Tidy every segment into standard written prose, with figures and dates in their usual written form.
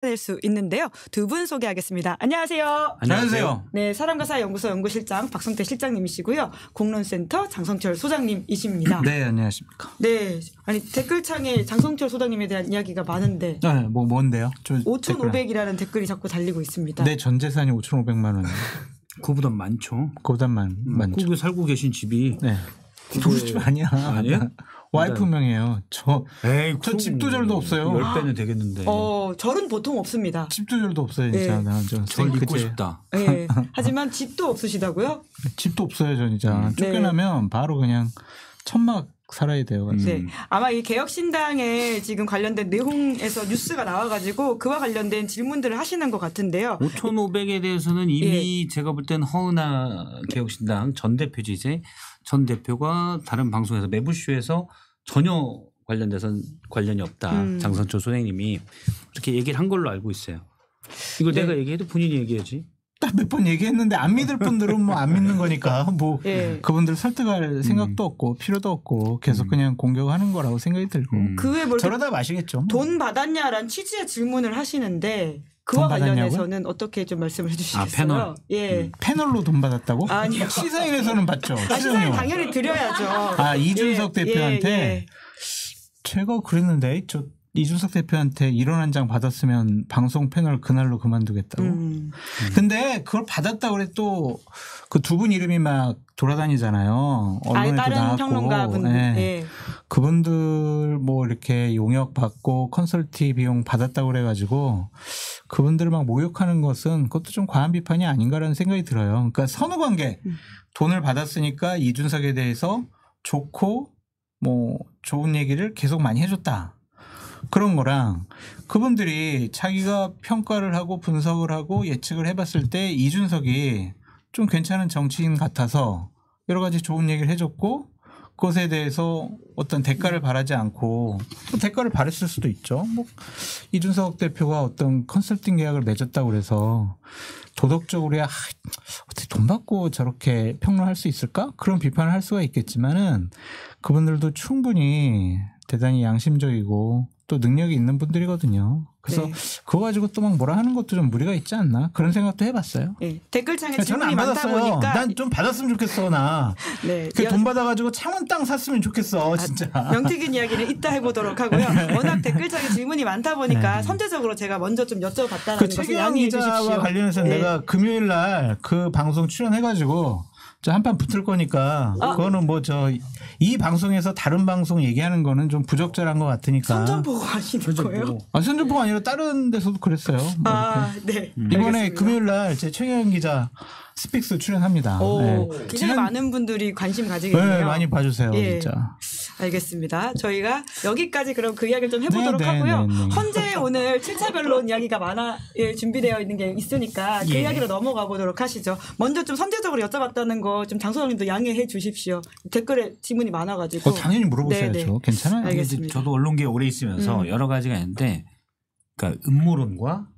될 수 있는데요. 두 분 소개하겠습니다. 안녕하세요. 안녕하세요. 네, 사람과사 연구소 연구실장 박성태 실장님이시고요. 공론센터 장성철 소장님이십니다. 네, 안녕하십니까. 네, 아니 댓글창에 장성철 소장님에 대한 이야기가 많은데. 네, 뭔데요? 5,500이라는 댓글이 자꾸 달리고 있습니다. 내 전 재산이 5,500만 원이에요. 그보다 많죠. 그보다 많죠. 거기 살고 계신 집이. 네. 우리 집 아니야. 아니에요? 와이프 명이에요. 저 집도 절도 없어요. 10배는 되겠는데. 절은 보통 없습니다. 집도 절도 없어요, 진짜. 네. 절 믿고 싶다. 네. 하지만 집도 없으시다고요? 집도 없어요, 저 진짜. 쫓겨나면 바로 그냥 천막 살아야 돼요. 네. 아마 이 개혁신당에 지금 관련된 내용에서 뉴스가 나와가지고 그와 관련된 질문들을 하시는 것 같은데요. 5,500에 대해서는 이미 제가 볼 때는 허은하 개혁신당 전 대표지 이제 전 대표가 다른 방송에서 매부쇼에서 전혀 관련이 없다. 장성철 소장님이 그렇게 얘기를 한 걸로 알고 있어요. 이걸 내가 얘기해도 본인이 얘기하지. 딱 몇 번 얘기했는데 안 믿을 분들은 뭐 안 믿는 거니까 뭐 그분들 설득할 생각도 없고 필요도 없고 계속 그냥 공격하는 거라고 생각이 들고 그에 뭘 저러다 마시겠죠. 돈 받았냐라는 취지의 질문을 하시는데 그와 관련해서는 어떻게 좀 말씀을 해주시겠어요? 패널. 예. 패널로 돈 받았다고? 아니요. 시사인에서는 받죠. 시사인 당연히 드려야죠. 이준석 대표한테 제가 그랬는데 이준석 대표한테 1원 한 장 받았으면 방송 패널 그날로 그만두겠다고. 근데 그걸 받았다고 그래 또 그 두 분 이름이 막 돌아다니잖아요. 언론에도 다른 나왔고. 평론가분. 네. 그분들 뭐 이렇게 용역 받고 컨설팅 비용 받았다고 그래가지고 그분들을 막 모욕하는 것은 그것도 좀 과한 비판이 아닌가라는 생각이 들어요. 그러니까 선후관계 돈을 받았으니까 이준석에 대해서 좋고 뭐 좋은 얘기를 계속 많이 해줬다. 그런 거랑 그분들이 자기가 평가를 하고 분석을 하고 예측을 해봤을 때 이준석이 좀 괜찮은 정치인 같아서 여러 가지 좋은 얘기를 해줬고 그것에 대해서 어떤 대가를 바라지 않고 또 대가를 바랬을 수도 있죠. 뭐 이준석 대표가 어떤 컨설팅 계약을 맺었다고 그래서 도덕적으로 어떻게 돈 받고 저렇게 평론할 수 있을까? 그런 비판을 할 수가 있겠지만은 그분들도 충분히 대단히 양심적이고 또 능력이 있는 분들이거든요. 그래서 그거 가지고 또 막 뭐라 하는 것도 좀 무리가 있지 않나 그런 생각도 해봤어요. 네. 댓글창에 저는 질문이 안 많다 받았어요. 보니까 난 좀 받았으면 좋겠어 나. 네. 돈 받아가지고 창원 땅 샀으면 좋겠어 진짜. 명태균 이야기는 이따 해보도록 하고요. 워낙 댓글창에 질문이 많다 보니까 선제적으로 제가 먼저 좀 여쭤봤다는 것을 양해해 주십시오. 기자와 관련해서 내가 금요일 날 그 방송 출연해가지고 저 한판 붙을 거니까 그거는 뭐 이 방송에서 다른 방송 얘기하는 거는 좀 부적절한 것 같으니까. 선전보고 하시는 거예요? 선전보가 아니라 다른 데서도 그랬어요. 네. 이번에 알겠습니다. 금요일 날 제 최경영 기자 스픽스 출연합니다. 굉장히 많은 분들이 관심 가지겠네요. 네, 많이 봐주세요. 진짜. 알겠습니다. 저희가 여기까지 그럼 그 이야기를 좀 해보도록 하고요. 헌재 오늘 7차 변론 이야기가 준비되어 있는 게 있으니까 그 이야기로 넘어가 보도록 하시죠. 먼저 좀 선제적으로 여쭤봤다는 거 좀 장 소장님도 양해해 주십시오. 댓글에 질문이 많아가지고. 당연히 물어보셔야죠. 괜찮아요. 알겠습니다. 저도 언론계에 오래 있으면서 여러 가지가 있는데 그러니까 음모론과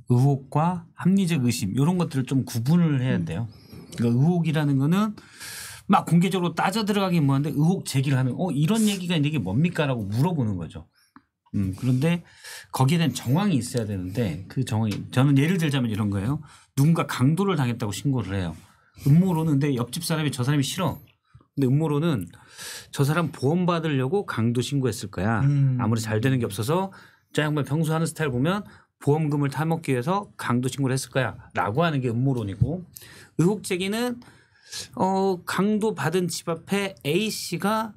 의혹과 합리적 의심 이런 것들을 좀 구분을 해야 돼요. 그러니까 의혹이라는 거는 막 공개적으로 따져 들어가긴 뭐한데 의혹 제기를 하면 이런 얘기가 있는데 이게 뭡니까라고 물어보는 거죠. 그런데 거기에 대한 정황이 있어야 되는데 그 정황이 저는 예를 들자면 이런 거예요. 누군가 강도를 당했다고 신고를 해요. 음모론은 근데 옆집 사람이 저 사람이 싫어. 근데 음모론은 저 사람 보험 받으려고 강도 신고했을 거야. 아무리 잘 되는 게 없어서 저 양반 평소 하는 스타일 보면 보험금을 타먹기 위해서 강도 신고를 했을 거야 라고 하는 게 음모론이고 의혹 제기는 강도 받은 집 앞에 A씨가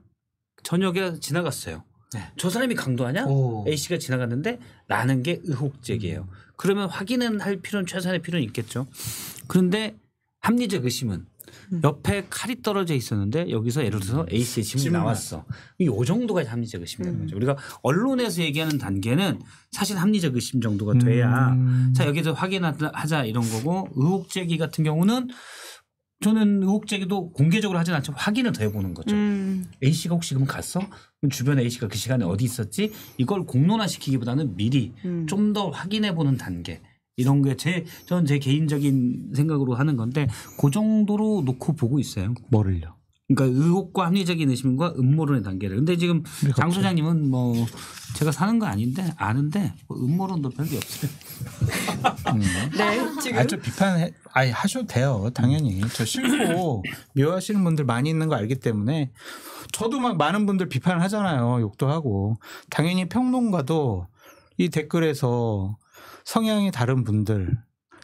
저녁에 지나갔어요. 저 사람이 강도하냐? A씨가 지나갔는데 라는 게 의혹 제기예요. 그러면 확인은 할 필요는 최소한의 필요는 있겠죠. 그런데 합리적 의심은 옆에 칼이 떨어져 있었는데 여기서 예를 들어서 A씨의 짐이 나왔어. 이 정도가 합리적 의심이라는 거죠. 우리가 언론에서 얘기하는 단계는 사실 합리적 의심 정도가 돼야 자 여기서 확인하자 이런 거고 의혹 제기 같은 경우는 저는 의혹 제기도 공개적으로 하진 않지만 확인을 더 해보는 거죠. A씨가 혹시 그럼 갔어? 그럼 주변에 A씨가 그 시간에 어디 있었지? 이걸 공론화시키기보다는 미리 좀 더 확인해보는 단계. 이런 게 저는 제 개인적인 생각으로 하는 건데 그 정도로 놓고 보고 있어요. 뭐를요? 그러니까 의혹과 합리적인 의심과 음모론의 단계를. 근데 지금 장 소장님은 뭐 제가 사는 거 아닌데 아는데 뭐 음모론도 별게 없어요. 네, 지금 좀 비판 하셔도 돼요. 당연히. 저 싫고 미워하시는 분들 많이 있는 거 알기 때문에 저도 막 많은 분들 비판을 하잖아요. 욕도 하고. 당연히 평론가도 이 댓글에서 성향이 다른 분들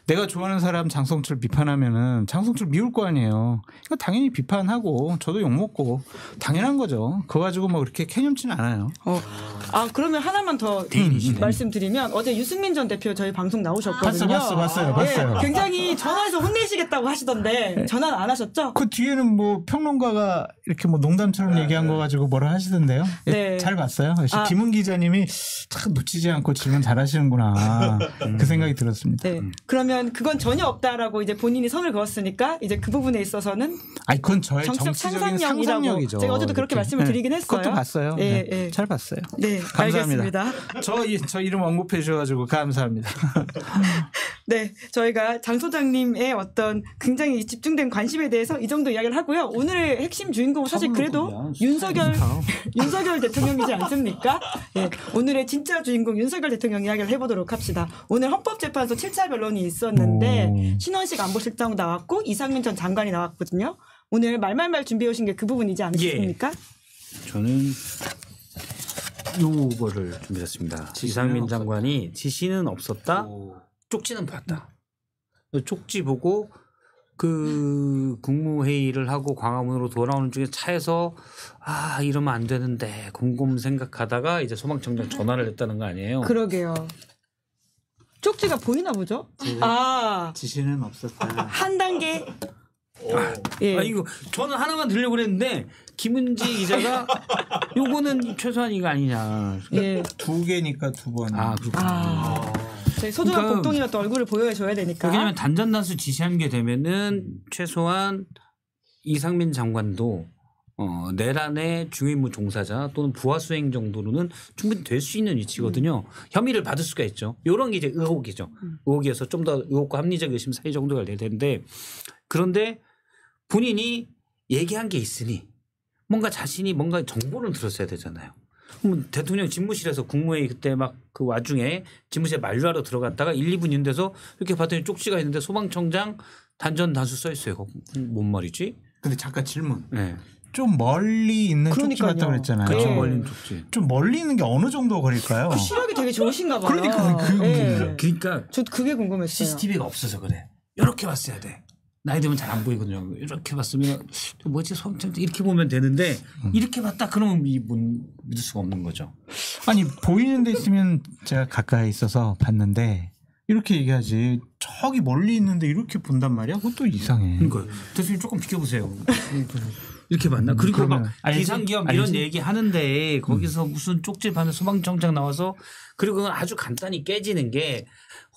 내가 좋아하는 사람 장성철 비판하면은 장성철 미울 거 아니에요. 그러니까 당연히 비판하고 저도 욕먹고 당연한 거죠. 그거 가지고 뭐 그렇게 캐념치는 않아요. 그러면 하나만 더 말씀드리면 어제 유승민 전 대표 저희 방송 나오셨거든요. 봤어요. 네, 굉장히 전화해서 혼내시겠다고 하시던데 전화는 안 하셨죠? 그 뒤에는 뭐 평론가가 이렇게 뭐 농담처럼 얘기한 거 가지고 뭐라 하시던데요. 네. 잘 봤어요. 김은 기자님이 참 놓치지 않고 질문 잘하시는구나 그 생각이 들었습니다. 네. 그러면 그건 전혀 없다라고 이제 본인이 선을 그었으니까 이제 그 부분에 있어서는 그건 저의 정치적 정치적인 상상력이죠. 제가 어제도 그렇게 말씀을 드리긴 했어요. 그것도 봤어요. 네. 잘 봤어요. 네, 감사합니다. 알겠습니다. 저 이름 언급해 주셔가지고 감사합니다. 네, 저희가 장 소장님의 어떤 굉장히 집중된 관심에 대해서 이 정도 이야기를 하고요. 오늘의 핵심 주인공은 사실 그래도 윤석열 대통령이지 않습니까? 네, 오늘의 진짜 주인공 윤석열 대통령 이야기를 해보도록 합시다. 오늘 헌법재판소 7차 변론이 있었는데 신원식 안보실장 나왔고 이상민 전 장관이 나왔거든요. 오늘 말말말 준비해 오신 게 그 부분이지 않습니까? 저는 요거를 준비했습니다. 이상민 장관이 지시는 없었다. 쪽지는 봤다. 쪽지 보고 그 국무회의를 하고 광화문으로 돌아오는 중에 차에서 이러면 안 되는데 곰곰 생각하다가 이제 소방청장 전화를 했다는 거 아니에요? 그러게요. 쪽지가 보이나 보죠? 지시는 없었다. 한 단계. 이거 저는 하나만 들려고 그랬는데 김은지 기자가 요거는 최소한 이거 아니냐. 두 개니까 두 번. 저희 소중한 복동이나 또 얼굴을 보여줘야 되니까. 왜냐하면 단전단수 지시한 게 되면은 최소한 이상민 장관도 내란의 중임무 종사자 또는 부하 수행 정도로는 충분히 될 수 있는 위치거든요. 혐의를 받을 수가 있죠. 이런 게 이제 의혹이죠. 의혹이어서 좀 더 의혹과 합리적 의심 사이 정도가 될 텐데 그런데 본인이 얘기한 게 있으니 뭔가 자신이 뭔가 정보를 들었어야 되잖아요. 대통령 집무실에서 국무회의 그때 막 그 와중에 집무실에 만류하러 들어갔다가 1, 2분 있는데서 이렇게 봤더니 쪽지가 있는데 소방청장 단전 단수 써 있어요. 뭔 말이지? 근데 잠깐 질문. 네. 좀 멀리 있는 쪽지 같다고 그랬잖아요. 그렇죠. 멀리 있는 쪽지. 좀 멀리 있는 게 어느 정도 거릴까요? 시력이 되게 좋으신가 봐요. 그러니까 저 그게 궁금했어요. CCTV가 없어서 그래. 이렇게 봤어야 돼. 나이 들면 잘 안 보이거든요. 이렇게 봤으면 뭐지 소방청장 이렇게 보면 되는데 이렇게 봤다 그러면 믿을 수가 없는 거죠. 아니 보이는 데 있으면 제가 가까이 있어서 봤는데 이렇게 얘기하지. 저기 멀리 있는데 이렇게 본단 말이야? 그것도 이상해. 그러니까 대통령 조금 비켜보세요. 이렇게 봤나? 그리고 막 비상기업 이런 얘기 하는데 거기서 무슨 쪽지 받는 소방청장 나와서 그리고 그건 아주 간단히 깨지는 게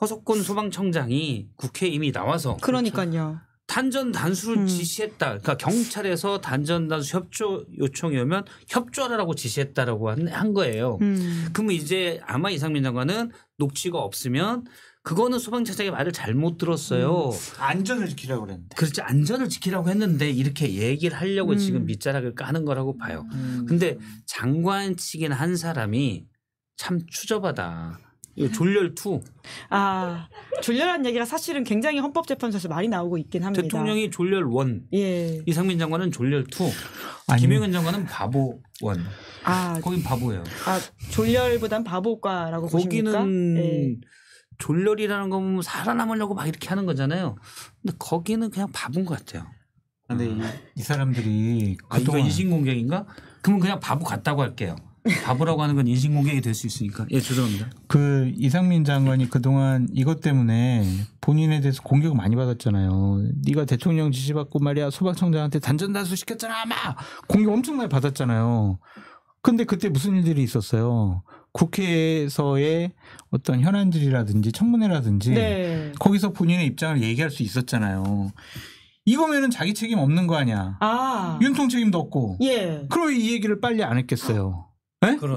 허석권 소방청장이 국회에 이미 나와서 그러니까요. 단전 단수를 지시했다. 그러니까 경찰에서 단전 단수 협조 요청이 오면 협조하라고 지시했다라고 한 거예요. 그러면 이제 아마 이상민 장관은 녹취가 없으면 그거는 소방청장의 말을 잘못 들었어요. 안전을 지키라고 그랬는데. 그렇지. 안전을 지키라고 했는데 이렇게 얘기를 하려고 지금 밑자락을 까는 거라고 봐요. 근데 장관 측인 한 사람이 참 추접하다. 이거 졸렬 2. 졸렬한 얘기가 사실은 굉장히 헌법재판소에서 많이 나오고 있긴 합니다. 대통령이 졸렬 1. 이상민 장관은 졸렬 2. 김영현 장관은 바보 1. 거긴 바보예요. 졸렬보단 바보과라고 보십니까? 거기는 졸렬이라는 건 살아남으려고 막 이렇게 하는 거잖아요. 근데 거기는 그냥 바본 것 같아요. 근데 이 사람들이 이거 인신공격인가? 그러면 그냥 바보 같다고 할게요. 바보라고 하는 건 인신공격이 될 수 있으니까. 죄송합니다. 그 이상민 장관이 그동안 이것 때문에 본인에 대해서 공격을 많이 받았잖아요. 네가 대통령 지시받고 말이야 소방청장한테 단전단수 시켰잖아. 막 공격 엄청나게 받았잖아요. 근데 그때 무슨 일들이 있었어요. 국회에서의 어떤 현안들이라든지 청문회라든지 거기서 본인의 입장을 얘기할 수 있었잖아요. 이거면은 자기 책임 없는 거 아니야. 윤통 책임도 없고. 그럼 이 얘기를 빨리 안 했겠어요.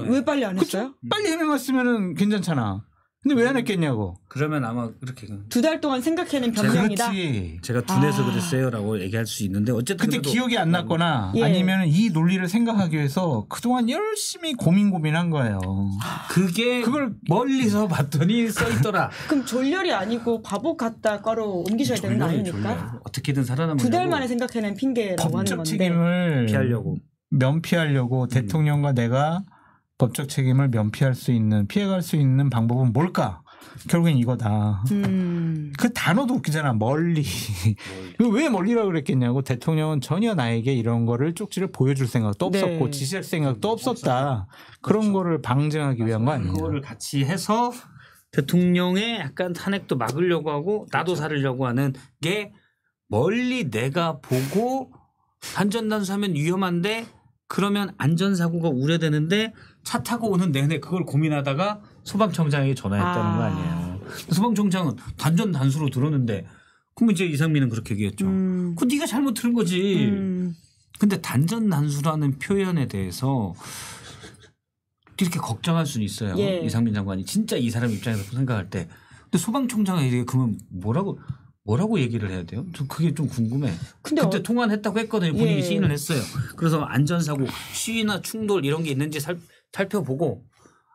왜 빨리 안 했어요? 빨리 해명했으면은 괜찮잖아. 근데 왜 안 했겠냐고. 그러면 아마 그렇게 2달 동안 생각해낸 변명이다. 그렇지. 제가 둔해서 그랬어요라고 얘기할 수 있는데 어쨌든 그때 기억이 안 났거나 예. 아니면 이 논리를 생각하기 위해서 그동안 열심히 고민한 거예요. 그게 그걸 멀리서 봤더니 써있더라. 그럼 졸렬이 아니고 바보 같다 과로 옮기셔야 되는 거 아닙니까? 졸려요. 어떻게든 살아남으려고 2달 만에 생각해낸 핑계라고 하는 법적 건데. 책임을 피하려고. 면피하려고 대통령과 내가 법적 책임을 면피할 수 있는 피해갈 수 있는 방법은 뭘까? 결국엔 이거다. 그 단어도 웃기잖아. 멀리. 왜 멀리라고 그랬겠냐고. 대통령은 전혀 나에게 이런 거를 쪽지를 보여줄 생각도 없었고 네. 지시할 생각도 없었다. 그런 거를 방증하기 위한 거 아니에요. 그거를 같이 해서 대통령의 약간 탄핵도 막으려고 하고 나도 살으려고 하는 게 멀리 내가 보고 안전단수하면 위험한데 그러면 안전사고가 우려되는데 차 타고 오는 내내 그걸 고민하다가 소방청장에게 전화했다는 거 아니에요. 소방청장은 단전 단수로 들었는데 그럼 이제 이상민은 그렇게 얘기했죠. 그건 네가 잘못 들은 거지. 근데 단전 단수라는 표현에 대해서 이렇게 걱정할 수는 있어요. 예. 이상민 장관이 진짜 이 사람 입장에서 생각할 때. 근데 소방청장에게 그러면 뭐라고 얘기를 해야 돼요? 저 그게 좀 궁금해. 근데 그때 통화는 했다고 했거든요. 본인이 예. 시인을 했어요. 그래서 안전사고 시위나 충돌 이런 게 있는지 살펴보고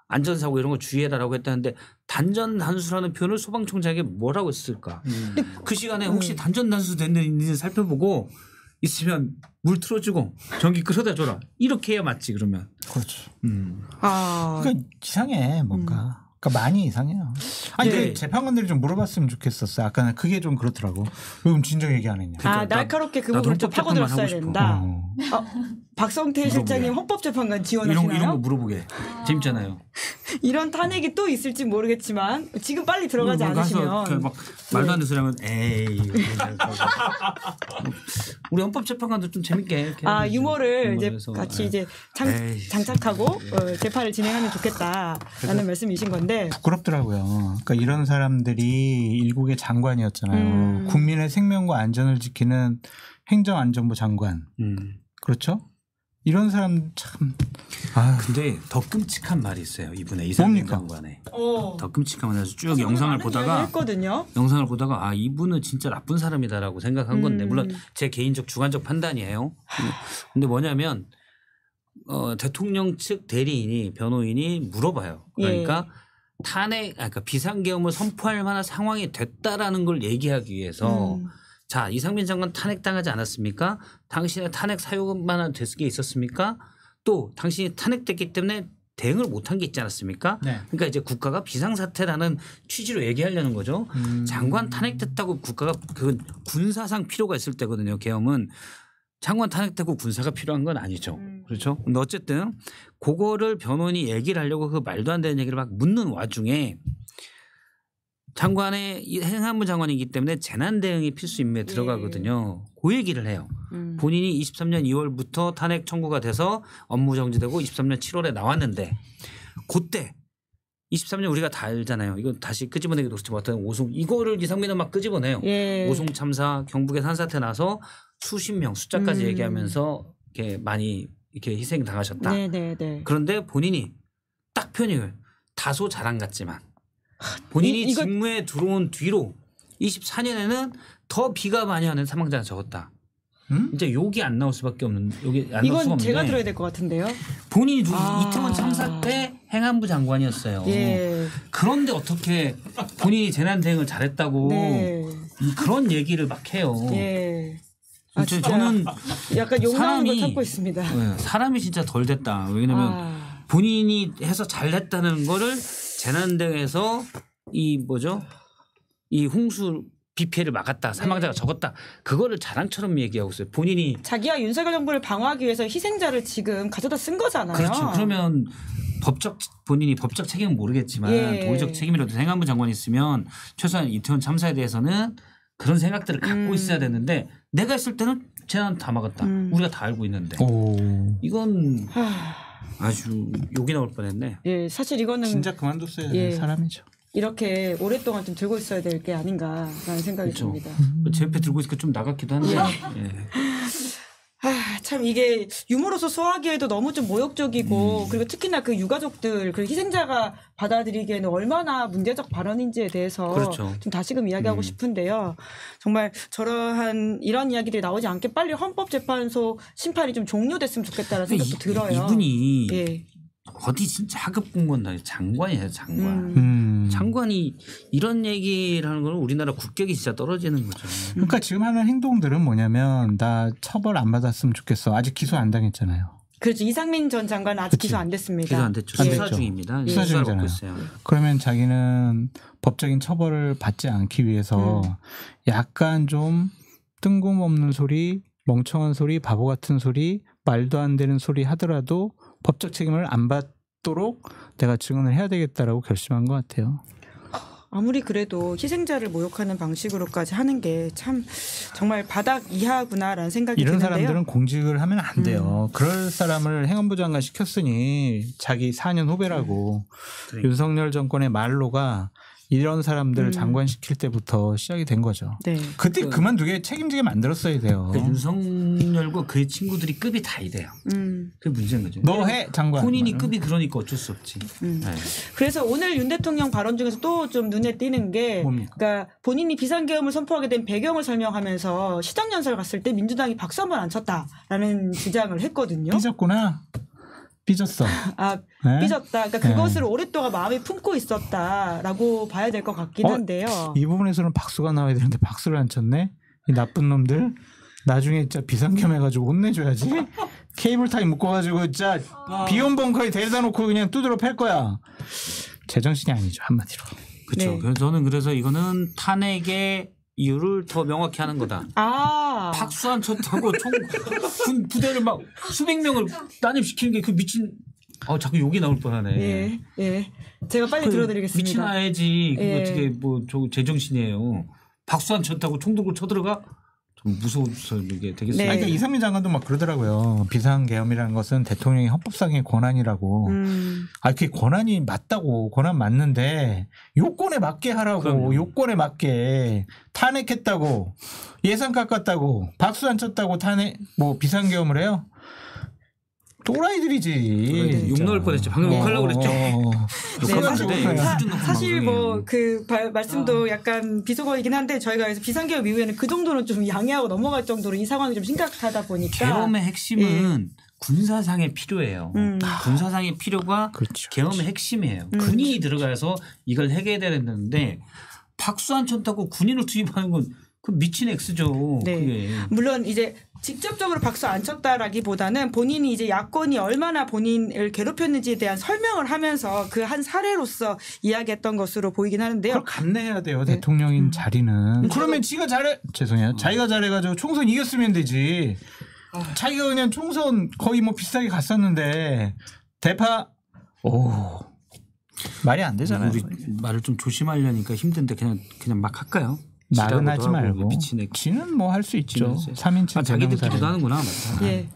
안전사고 이런 거 주의해라라고 했다는데 단전 단수라는 표현을 소방청장에게 뭐라고 했을까? 그 시간에 혹시 단전 단수 됐는지 살펴보고 있으면 물 틀어주고 전기 끌어다 줘라. 이렇게 해야 맞지 그러면. 그렇죠. 그러니까 이상해 뭔가. 그러니까 많이 이상해요. 아니 네. 그 재판관들이 좀 물어봤으면 좋겠었어요. 아까는 그게 좀 그렇더라고. 왜 진작 얘기 안 했냐. 날카롭게 그 나도 부분을 좀 헌법재판관 파고들었어야 하고 싶어. 된다. 박성태 실장님 헌법재판관 지원하시나요? 이런 거 물어보게. 재밌잖아요. 이런 탄핵이 또 있을지 모르겠지만 지금 빨리 들어가지 않으시면 막 말도 안 되는 소리 하면 에이. 우리 헌법재판관도 좀 재밌게 이렇게 유머를 이제 해서. 같이 예. 이제 에이. 장착하고 재판을 진행하면 좋겠다라는 말씀이신 건데 부끄럽더라고요. 그러니까 이런 사람들이 일국의 장관이었잖아요. 국민의 생명과 안전을 지키는 행정안전부 장관. 그렇죠? 이런 사람 참. 근데 더 끔찍한 말이 있어요. 이분의 이상민 장관에. 더 끔찍한 말에서 쭉 영상을 보다가 했거든요. 영상을 보다가 이분은 진짜 나쁜 사람이다라고 생각한 건데 물론 제 개인적 주관적 판단이에요. 근데 뭐냐면 대통령 측 대리인이 변호인이 물어봐요. 그러니까 탄핵 그러니까 비상계엄을 선포할 만한 상황이 됐다라는 걸 얘기하기 위해서 자 이상민 장관 탄핵당하지 않았습니까? 당신의 탄핵 사유만 될 게 있었습니까? 또 당신이 탄핵됐기 때문에 대응을 못한 게 있지 않았습니까? 네. 그러니까 이제 국가가 비상사태라는 취지로 얘기하려는 거죠. 장관 탄핵됐다고 국가가 그건 군사상 필요가 있을 때거든요. 계엄은 장관 탄핵되고 군사가 필요한 건 아니죠. 그렇죠. 근데 어쨌든 그거를 변호인이 얘기를 하려고 그 말도 안 되는 얘기를 막 묻는 와중에 장관의 행안부 장관이기 때문에 재난 대응이 필수 임무에 들어가거든요. 그 얘기를 해요. 본인이 23년 2월부터 탄핵 청구가 돼서 업무 정지되고 23년 7월에 나왔는데 그때 23년 우리가 다 알잖아요. 이거 다시 끄집어내기도 그렇지 못한 오송 이거를 이상민은 막 끄집어내요. 오송 참사 경북의 산사태 나서 수십 명 숫자까지 얘기하면서 이렇게 많이 이렇게 희생 당하셨다. 그런데 본인이 딱 표현을 다소 자랑 같지만 본인이 직무에 들어온 뒤로 24년에는 더 비가 많이 하는 사망자가 적었다. 이제 욕이 안 나올 수밖에 없는 여기 안 나올 수가 이건 없는데 제가 들어야 될 것 같은데요. 본인이 이태원 참사 때 행안부 장관이었어요. 그런데 어떻게 본인이 재난 대응을 잘했다고 그런 얘기를 막 해요. 진짜 저는 약간 욕 나오는 걸 참고 있습니다. 사람이 진짜 덜 됐다. 왜냐하면 본인이 해서 잘했다는 거를 재난대응에서 이 홍수 비 피해를 막았다. 사망자가 적었다. 그거를 자랑처럼 얘기하고 있어요. 본인이 자기와 윤석열 정부를 방어하기 위해서 희생자를 지금 가져다 쓴 거잖아요. 그렇죠. 그러면 본인이 법적 책임은 모르겠지만 도의적 책임이라도 행안부 장관이 있으면 최소한 이태원 참사에 대해서는 그런 생각들을 갖고 있어야 되는데 내가 있을 때는 재난 다 막았다. 우리가 다 알고 있는데 이건 아주 욕이 나올 뻔했네. 사실 이거는 진짜 그만뒀어야 될 사람이죠. 이렇게 오랫동안 좀 들고 있어야 될 게 아닌가라는 생각이 듭니다. 제 옆에 들고 있으니까 좀 나갔기도 한데. 참 이게 유머로서 소화하기에도 너무 좀 모욕적이고 그리고 특히나 그 유가족들 그 희생자가 받아들이기에는 얼마나 문제적 발언인지에 대해서 그렇죠. 좀 다시금 이야기하고 싶은데요. 정말 저러한 이런 이야기들이 나오지 않게 빨리 헌법재판소 심판이 좀 종료됐으면 좋겠다는 생각도 들어요. 이분이 예. 어디 진짜 하급 공무원 장관이에요, 장관. 장관이 이런 얘기를 하는 건 우리나라 국격이 진짜 떨어지는 거죠. 그러니까 지금 하는 행동들은 뭐냐면 나 처벌 안 받았으면 좋겠어. 아직 기소 안 당했잖아요. 그렇죠. 이상민 전 장관은 아직 그치. 기소 안 됐습니다. 기소 안 됐죠. 안 수사 됐죠. 중입니다. 수사 수사를 중이잖아요. 받고 있어요. 그러면 자기는 법적인 처벌을 받지 않기 위해서 약간 좀 뜬금없는 소리, 멍청한 소리, 바보 같은 소리, 말도 안 되는 소리 하더라도 법적 책임을 안 받도록 내가 증언을 해야 되겠다라고 결심한 것 같아요. 아무리 그래도 희생자를 모욕하는 방식으로까지 하는 게 참 정말 바닥 이하구나라는 생각이 이런 드는데요. 사람들은 공직을 하면 안 돼요. 그럴 사람을 행안부 장관 시켰으니 자기 4년 후배라고 윤석열 정권의 말로가 이런 사람들을 장관시킬 때부터 시작이 된 거죠. 네. 그때 그만두게 책임지게 만들었어야 돼요. 윤석열과 그의 친구들이 급이 다 이래요. 그게 문제인 거죠. 너 해 장관. 본인이 급이 그러니까 어쩔 수 없지. 네. 그래서 오늘 윤 대통령 발언 중에서 또 좀 눈에 띄는 게 뭡니까? 그러니까 본인이 비상계엄을 선포하게 된 배경을 설명하면서 시정연설 갔을 때 민주당이 박수 한번 안 쳤다라는 주장을 했거든요. 삐졌구나. 삐졌어. 아, 네? 삐졌다. 그러니까 네. 그것을 오랫동안 마음에 품고 있었다라고 봐야 될 것 같긴 한데요. 이 부분에서는 박수가 나와야 되는데 박수를 안 쳤네. 이 나쁜 놈들. 나중에 진짜 비상겸 해가지고 혼내줘야지. 케이블 타이 묶어가지고 진짜 비온 벙커에 데려다 놓고 그냥 두드러 팰 거야. 제정신이 아니죠 한마디로. 그렇죠. 네. 그래서 저는 그래서 이거는 탄핵의 이유를 더 명확히 하는 거다. 아, 박수 안 쳤다고 군 부대를 막 수백 명을 난입시키는 게 그 미친. 자꾸 욕이 나올 뻔하네. 예, 예. 제가 빨리 들어드리겠습니다. 미친 아야지. 그거 예. 어떻게 제정신이에요. 박수 안 쳤다고 총 들고 쳐들어가? 좀 무서워서 이게 되겠어요. 네. 그러니까 이상민 장관도 막 그러더라고요. 비상계엄이라는 것은 대통령의 헌법상의 권한이라고. 그게 권한이 맞다고. 권한 맞는데 요건에 맞게 하라고. 그럼요. 요건에 맞게 탄핵했다고. 예산 깎았다고. 박수 안 쳤다고 탄핵 비상계엄을 해요? 또라이들이지. 욕 넣을 뻔했죠. 방금 욕하려고 그랬죠. 네, 욕하는데 사실 뭐 그 말씀도 약간 비속어이긴 한데 저희가 그래서 비상계엄 이후에는 그 정도는 좀 양해하고 넘어갈 정도로 이 상황이 좀 심각하다 보니까 계엄의 핵심은 군사상의 필요예요. 군사상의 필요가 그렇죠. 계엄의 핵심이에요. 군인이 들어가서 이걸 해결해야 되는데 박수 안 쳤다고 군인을 투입하는 건 그 미친 X죠. 네. 그게. 물론 이제 직접적으로 박수 안 쳤다라기보다는 본인이 이제 야권이 얼마나 본인을 괴롭혔는지에 대한 설명을 하면서 그 한 사례로서 이야기했던 것으로 보이긴 하는데요. 그걸 감내해야 돼요. 대통령인 자리는. 그러면 지가 죄송해요. 자기가 잘해가지고 총선 이겼으면 되지. 자기가 그냥 총선 거의 비슷하게 갔었는데 대파 말이 안 되잖아요. 우리 말을 좀 조심하려니까 힘든데 그냥 막 할까요? 말은 하지 지라고도 하고 말고. 미친 X. 지는 뭐 할 수 있죠. 지는 3인칭 자기들끼리도 하는구나. 예.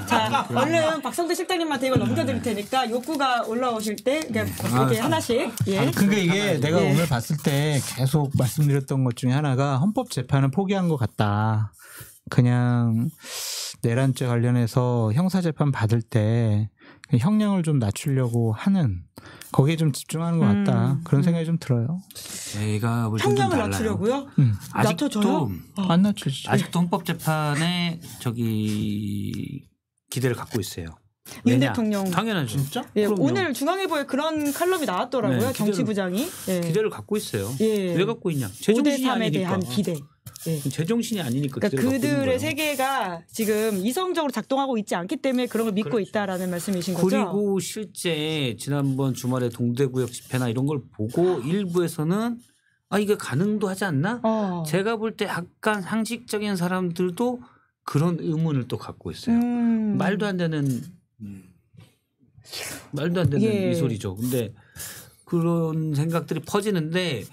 자, 얼른 박성대 실장님한테 이걸 넘겨드릴 테니까 욕구가 올라오실 때 그냥 이렇게 하나씩. 예. 그러니까 이게 내가 예. 오늘 봤을 때 계속 말씀드렸던 것 중에 하나가 헌법재판은 포기한 것 같다. 그냥 내란죄 관련해서 형사재판 받을 때 형량을 좀 낮추려고 하는 거기에 좀 집중하는 것 같다. 그런 생각이 좀 들어요. 제가 볼 때는 좀 형량을 달라요. 낮추려고요? 아직도 안 낮추지. 아직도 헌법재판에 기대를 갖고 있어요. 윤 왜냐? 대통령. 당연하죠. 진짜? 예, 그럼요. 오늘 중앙일보에 그런 칼럼이 나왔더라고요. 네, 정치부장이. 예. 기대를 갖고 있어요. 예. 왜 갖고 있냐? 5대 제정신이 3에 아니니까. 대한 기대. 예. 제정신이 아니니까 그러니까 기대를 갖고 있는 그들의 거예요. 세계가 지금 이성적으로 작동하고 있지 않기 때문에 그런 걸 믿고 그렇죠. 있다라는 말씀이신 거죠? 그리고 실제 지난번 주말에 동대구역 집회나 이런 걸 보고 일부에서는 이게 가능도 하지 않나? 제가 볼 때 약간 상식적인 사람들도 그런 의문을 또 갖고 있어요. 말도 안 되는 예. 이 소리죠. 근데 그런 생각들이 퍼지는데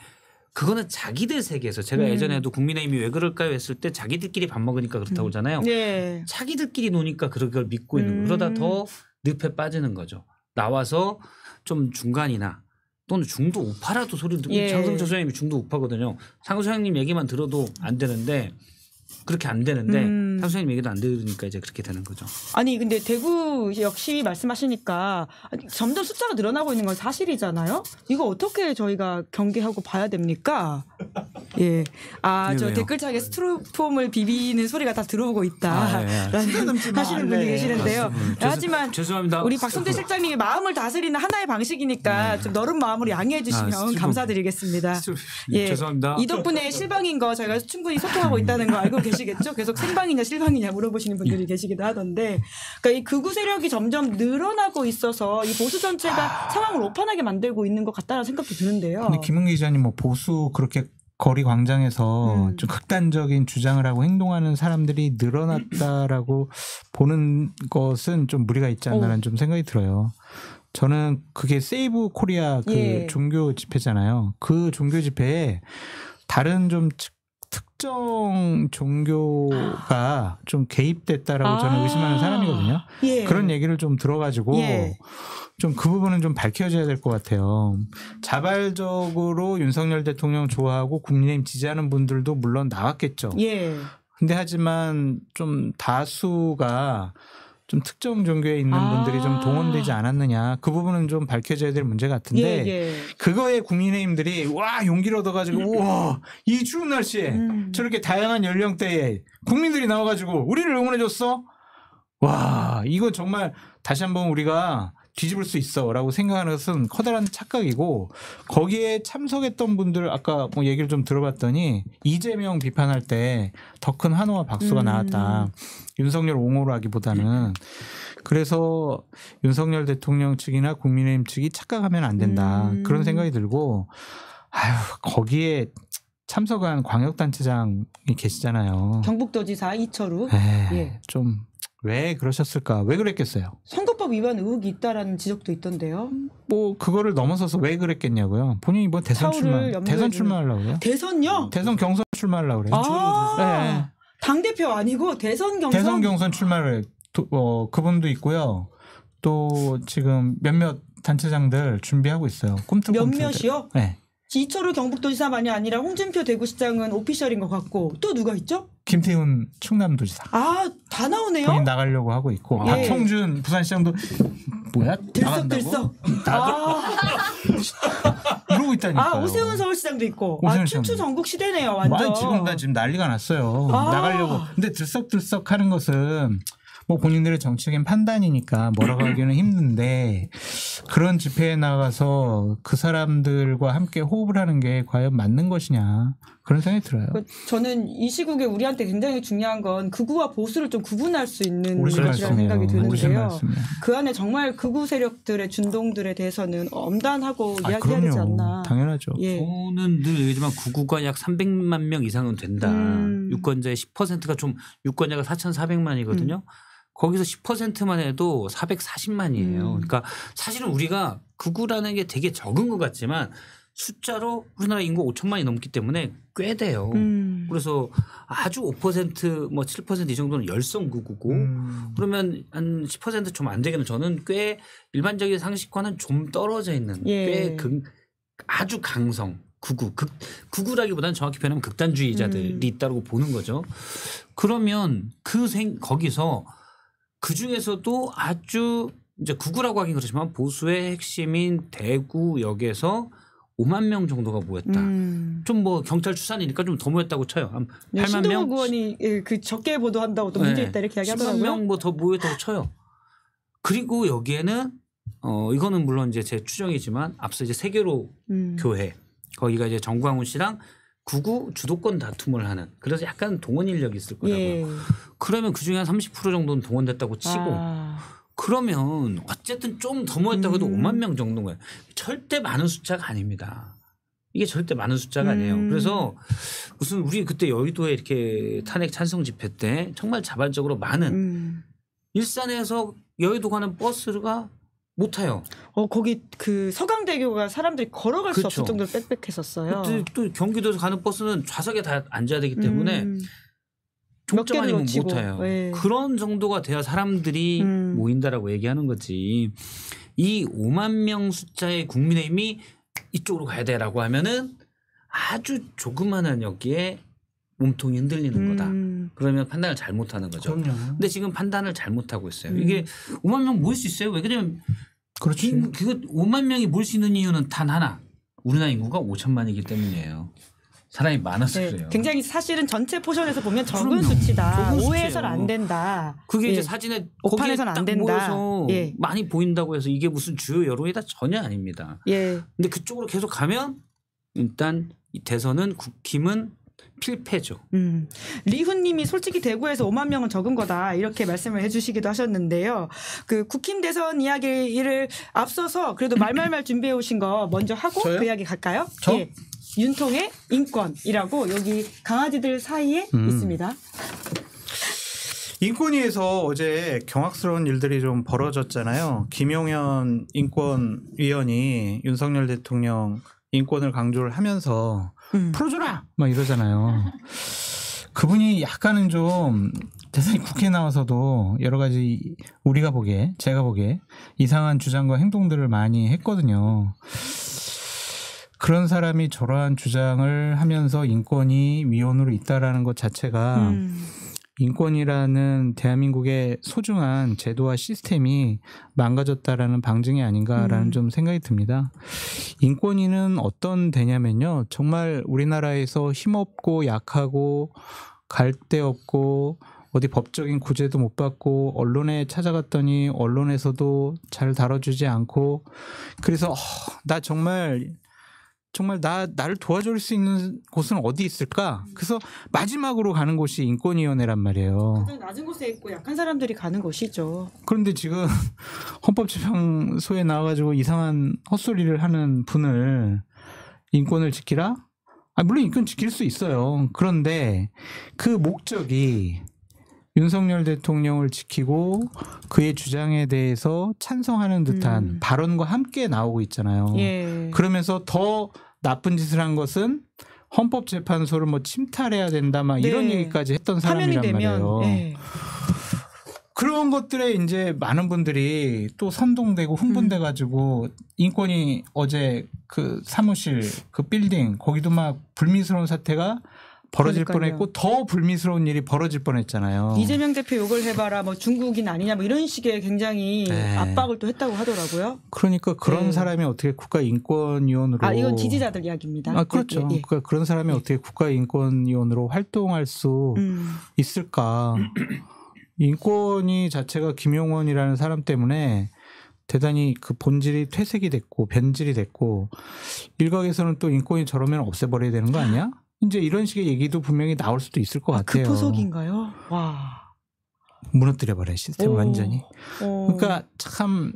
그거는 자기들 세계에서 제가 예전에도 국민의힘이 왜 그럴까요 했을 때 자기들끼리 밥 먹으니까 그렇다고 하잖아요. 네. 자기들끼리 노니까 그걸 믿고 있는 거예요. 그러다 더 늪에 빠지는 거죠. 나와서 좀 중간이나 또는 중도 우파라도 소리 듣고 예. 장성철 소장님이 중도 우파거든요. 장성철 소장님 얘기만 들어도 안 되는데 그렇게 안 되는데 탕수님 얘기도 안 들으니까 이제 그렇게 되는 거죠. 아니 근데 대구 역시 말씀하시니까 점점 숫자가 늘어나고 있는 건 사실이잖아요. 이거 어떻게 저희가 경계하고 봐야 됩니까? 예. 저 댓글창에 스티로폼을 비비는 소리가 다 들어오고 있다. 라는 하시는 분이 계시는데요. 하지만 죄송합니다. 우리 박성대 실장님이 마음을 다스리는 하나의 방식이니까 좀 너른 마음으로 양해해 주시면 감사드리겠습니다. 예. 죄송합니다. 이 덕분에 실방인 거 저희가 충분히 소통하고 있다는 거 알고 계시겠죠? 계속 생방이냐 실방이냐 물어보시는 분들이 계시기도 하던데, 그러니까 이 극우 세력이 점점 늘어나고 있어서 이 보수 전체가 상황을 오판하게 만들고 있는 것 같다는 생각도 드는데요. 근데 김은기 기자님 뭐 보수 그렇게 거리 광장에서 좀 극단적인 주장을 하고 행동하는 사람들이 늘어났다라고 보는 것은 좀 무리가 있지 않나라는 좀 생각이 들어요. 저는 그게 세이브 코리아 그 종교 집회잖아요. 그 종교 집회에 다른 좀 특정 종교가 좀 개입됐다라고 저는 의심하는 사람이거든요. 그런 얘기를 좀 들어가지고 좀 그 부분은 좀 밝혀져야 될 것 같아요. 자발적으로 윤석열 대통령 좋아하고 국민의힘 지지하는 분들도 물론 나왔겠죠. 근데 하지만 좀 다수가 좀 특정 종교에 있는 분들이 좀 동원되지 않았느냐, 그 부분은 좀 밝혀져야 될 문제 같은데 그거에 국민의힘들이 와 용기를 얻어가지고 우와 이 추운 날씨에 저렇게 다양한 연령대에 국민들이 나와가지고 우리를 응원해줬어. 와 이거 정말 다시 한번 우리가 뒤집을 수 있어라고 생각하는 것은 커다란 착각이고, 거기에 참석했던 분들 아까 뭐 얘기를 좀 들어봤더니 이재명 비판할 때 더 큰 환호와 박수가 나왔다. 윤석열 옹호를 하기보다는. 그래서 윤석열 대통령 측이나 국민의힘 측이 착각하면 안 된다. 그런 생각이 들고, 거기에 참석한 광역단체장이 계시잖아요. 경북도지사 이철우. 좀 왜 그러셨을까? 왜 그랬겠어요? 선거법 위반 의혹이 있다라는 지적도 있던데요. 뭐 그거를 넘어서서 왜 그랬겠냐고요. 본인이 뭐 대선 출마하려고요. 대선요? 대선 경선 출마하려고 그래요. 당대표 아니고 대선 경선? 대선 경선 출마를 그분도 있고요. 또 지금 몇몇 단체장들 준비하고 있어요. 몇몇이요? 네. 이철우 경북도지사만이 아니라 홍준표 대구시장은 오피셜인 것 같고, 또 누가 있죠? 김태훈 충남도지사. 다 나오네요. 본인 나가려고 하고 있고, 박형준 부산시장도 뭐야? 들썩들썩. 이러고 있다니까요. 오세훈 서울시장도 있고. 춘추 전국 시대네요, 완전. 지금 난리가 났어요. 나가려고. 근데 들썩들썩 하는 것은 뭐 본인들의 정치적인 판단이니까 뭐라고 하기는 힘든데, 그런 집회에 나가서 그 사람들과 함께 호흡을 하는 게 과연 맞는 것이냐, 그런 생각이 들어요. 저는 이 시국에 우리한테 굉장히 중요한 건 극우와 보수를 좀 구분할 수 있는 것이라는 생각이 드는데요. 그 안에 정말 극우 세력들의 준동들에 대해서는 엄단하고 이야기해야 되지 않나. 당연하죠. 저는 늘 얘기지만 극우가 약 300만 명 이상은 된다. 유권자의 10%가 좀, 유권자가 4,400만이거든요. 거기서 10%만 해도 440만이에요. 그러니까 사실은 우리가 극우라는 게 되게 적은 것 같지만 숫자로 우리나라 인구 5천만이 넘기 때문에 꽤 돼요. 그래서 아주 5% 뭐 7% 이 정도는 열성 극우고, 그러면 한 10% 좀 안 되기는 저는 꽤 일반적인 상식과는 좀 떨어져 있는 꽤 아주 강성 극우라기보다는 정확히 표현하면 극단주의자들이 있다고 보는 거죠. 그러면 거기서 그 중에서도 아주 이제 극우라고 하긴 그렇지만 보수의 핵심인 대구역에서 5만 명 정도가 모였다. 좀 뭐 경찰 추산이니까 좀 더 모였다고 쳐요. 한 8만 명. 신동욱 의원이 그 적게 보도한다고 또 문제 있다 이렇게 이야기하더라고요. 10만 명 뭐 더 모였다고 쳐요. 그리고 여기에는 이거는 물론 이제 제 추정이지만 앞서 이제 세계로 교회, 거기가 이제 정광훈 씨랑 극우 주도권 다툼을 하는, 그래서 약간 동원 인력이 있을 거라고요. 그러면 그중에 한 30% 정도는 동원됐다고 치고, 그러면 어쨌든 좀 더 모였다고 해도 5만 명 정도인 거예요. 절대 많은 숫자가 아닙니다. 이게 절대 많은 숫자가 아니에요. 그래서 무슨 우리 그때 여의도에 이렇게 탄핵 찬성 집회 때 정말 자발적으로 많은 일산에서 여의도 가는 버스가 못 타요. 거기 그 서강대교가 사람들이 걸어갈 수 없을 정도로 빽빽했었어요. 또 경기도에서 가는 버스는 좌석에 다 앉아야 되기 때문에 종점 아니면 못 타요. 그런 정도가 돼야 사람들이 모인다라고 얘기하는 거지. 이 5만 명 숫자의 국민의힘이 이쪽으로 가야 돼라고 하면은 아주 조그마한 여기에 몸통이 흔들리는 거다. 그러면 판단을 잘못하는 거죠. 그럼요. 근데 지금 판단을 잘못하고 있어요. 이게 5만 명 모일 수 있어요. 왜 그러면 그렇지. 그거 5만 명이 모일 수 있는 이유는 단 하나. 우리나라 인구가 5천만이기 때문이에요. 사람이 많아서 네, 그래요. 굉장히 사실은 전체 포션에서 보면 적은 그럼요. 수치다. 적은 오해해서는 안 수치예요. 된다. 그게 예. 이제 사진에 오판에서는 거기에 안 딱 된다. 모여서 예. 많이 보인다고 해서 이게 무슨 주요 여론이다 전혀 아닙니다. 예. 근데 그쪽으로 계속 가면 일단 이 대선은 국힘은 필패죠. 리훈님이 솔직히 대구에서 5만 명은 적은 거다 이렇게 말씀을 해주시기도 하셨는데요. 그 국힘 대선 이야기를 앞서서 그래도 말말말 준비해 오신 거 먼저 하고 저요? 그 이야기 갈까요? 저? 예. 윤통의 인권이라고 여기 강아지들 사이에 있습니다. 인권위에서 어제 경악스러운 일들이 좀 벌어졌잖아요. 김용현 인권위원이 윤석열 대통령 인권을 강조를 하면서 풀어줘라 막 이러잖아요. 그분이 약간은 좀 대단히 국회에 나와서도 여러 가지 우리가 보기에 제가 보기에 이상한 주장과 행동들을 많이 했거든요. 그런 사람이 저러한 주장을 하면서 인권위 위원으로 있다라는 것 자체가 인권이라는 대한민국의 소중한 제도와 시스템이 망가졌다라는 방증이 아닌가라는 좀 생각이 듭니다. 인권위는 어떤 데냐면요. 정말 우리나라에서 힘없고 약하고 갈 데 없고 어디 법적인 구제도 못 받고 언론에 찾아갔더니 언론에서도 잘 다뤄주지 않고 그래서 나 정말 나를 도와줄 수 있는 곳은 어디 있을까? 그래서 마지막으로 가는 곳이 인권위원회란 말이에요. 가장 낮은 곳에 있고 약한 사람들이 가는 곳이죠. 그런데 지금 헌법재판소에 나와가지고 이상한 헛소리를 하는 분을 인권을 지키라? 물론 인권 지킬 수 있어요. 그런데 그 목적이 윤석열 대통령을 지키고 그의 주장에 대해서 찬성하는 듯한 발언과 함께 나오고 있잖아요. 예. 그러면서 더 나쁜 짓을 한 것은 헌법재판소를 뭐 침탈해야 된다 막 이런 네. 얘기까지 했던 파면이 사람이란 되면 말이에요. 예. 그런 것들에 이제 많은 분들이 또 선동되고 흥분돼 가지고 인권이 어제 그 사무실 그 빌딩 거기도 막 불미스러운 사태가 벌어질 그러니까요. 뻔했고 더 불미스러운 일이 벌어질 뻔했잖아요. 이재명 대표 욕을 해봐라 뭐 중국인 아니냐 뭐 이런 식의 굉장히 네. 압박을 또 했다고 하더라고요. 그러니까 그런 네. 사람이 어떻게 국가인권위원으로 이건 지지자들 이야기입니다. 그렇죠. 예, 예. 그러니까 그런 사람이 어떻게 국가인권위원으로 활동할 수 있을까? 인권위 자체가 김용원이라는 사람 때문에 대단히 그 본질이 퇴색이 됐고 변질이 됐고 일각에서는 또 인권이 저러면 없애버려야 되는 거 아니야? 이제 이런 식의 얘기도 분명히 나올 수도 있을 것 같아요. 그 포석인가요? 와. 무너뜨려버려요 시스템 오. 완전히. 그러니까 참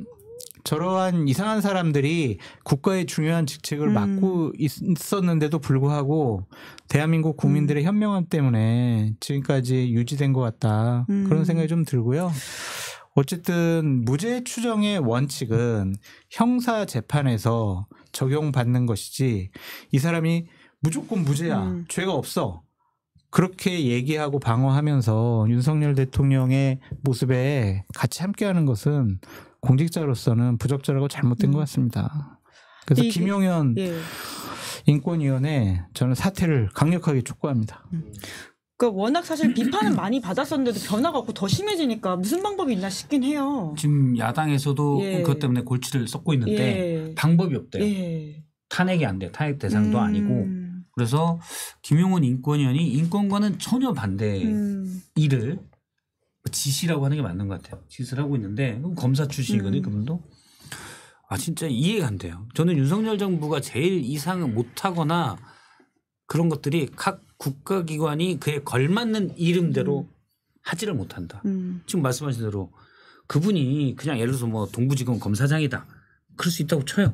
저러한 이상한 사람들이 국가의 중요한 직책을 맡고 있었는데도 불구하고 대한민국 국민들의 현명함 때문에 지금까지 유지된 것 같다. 그런 생각이 좀 들고요. 어쨌든 무죄 추정의 원칙은 형사 재판에서 적용받는 것이지 이 사람이 무조건 무죄야. 죄가 없어. 그렇게 얘기하고 방어하면서 윤석열 대통령의 모습에 같이 함께하는 것은 공직자로서는 부적절하고 잘못된 것 같습니다. 그래서 김용현 예. 인권위원회 저는 사퇴를 강력하게 촉구합니다. 그러니까 워낙 사실 비판은 많이 받았었는데도 변화가 없고 더 심해지니까 무슨 방법이 있나 싶긴 해요. 지금 야당에서도 예. 그것 때문에 골치를 썩고 있는데 예. 방법이 없대요. 예. 탄핵이 안 돼요. 탄핵 대상도 아니고. 그래서 김용원 인권위원이 인권과는 전혀 반대 일을 지시라고 하는 게 맞는 것 같아요. 지시를 하고 있는데 검사 출신이거든요. 그분도. 진짜 이해가 안 돼요. 저는 윤석열 정부가 제일 이상을 못하거나 그런 것들이 각 국가기관이 그에 걸맞는 이름대로 하지를 못한다. 지금 말씀하신 대로 그분이 그냥 예를 들어서 뭐 동부지검 검사장이다. 그럴 수 있다고 쳐요.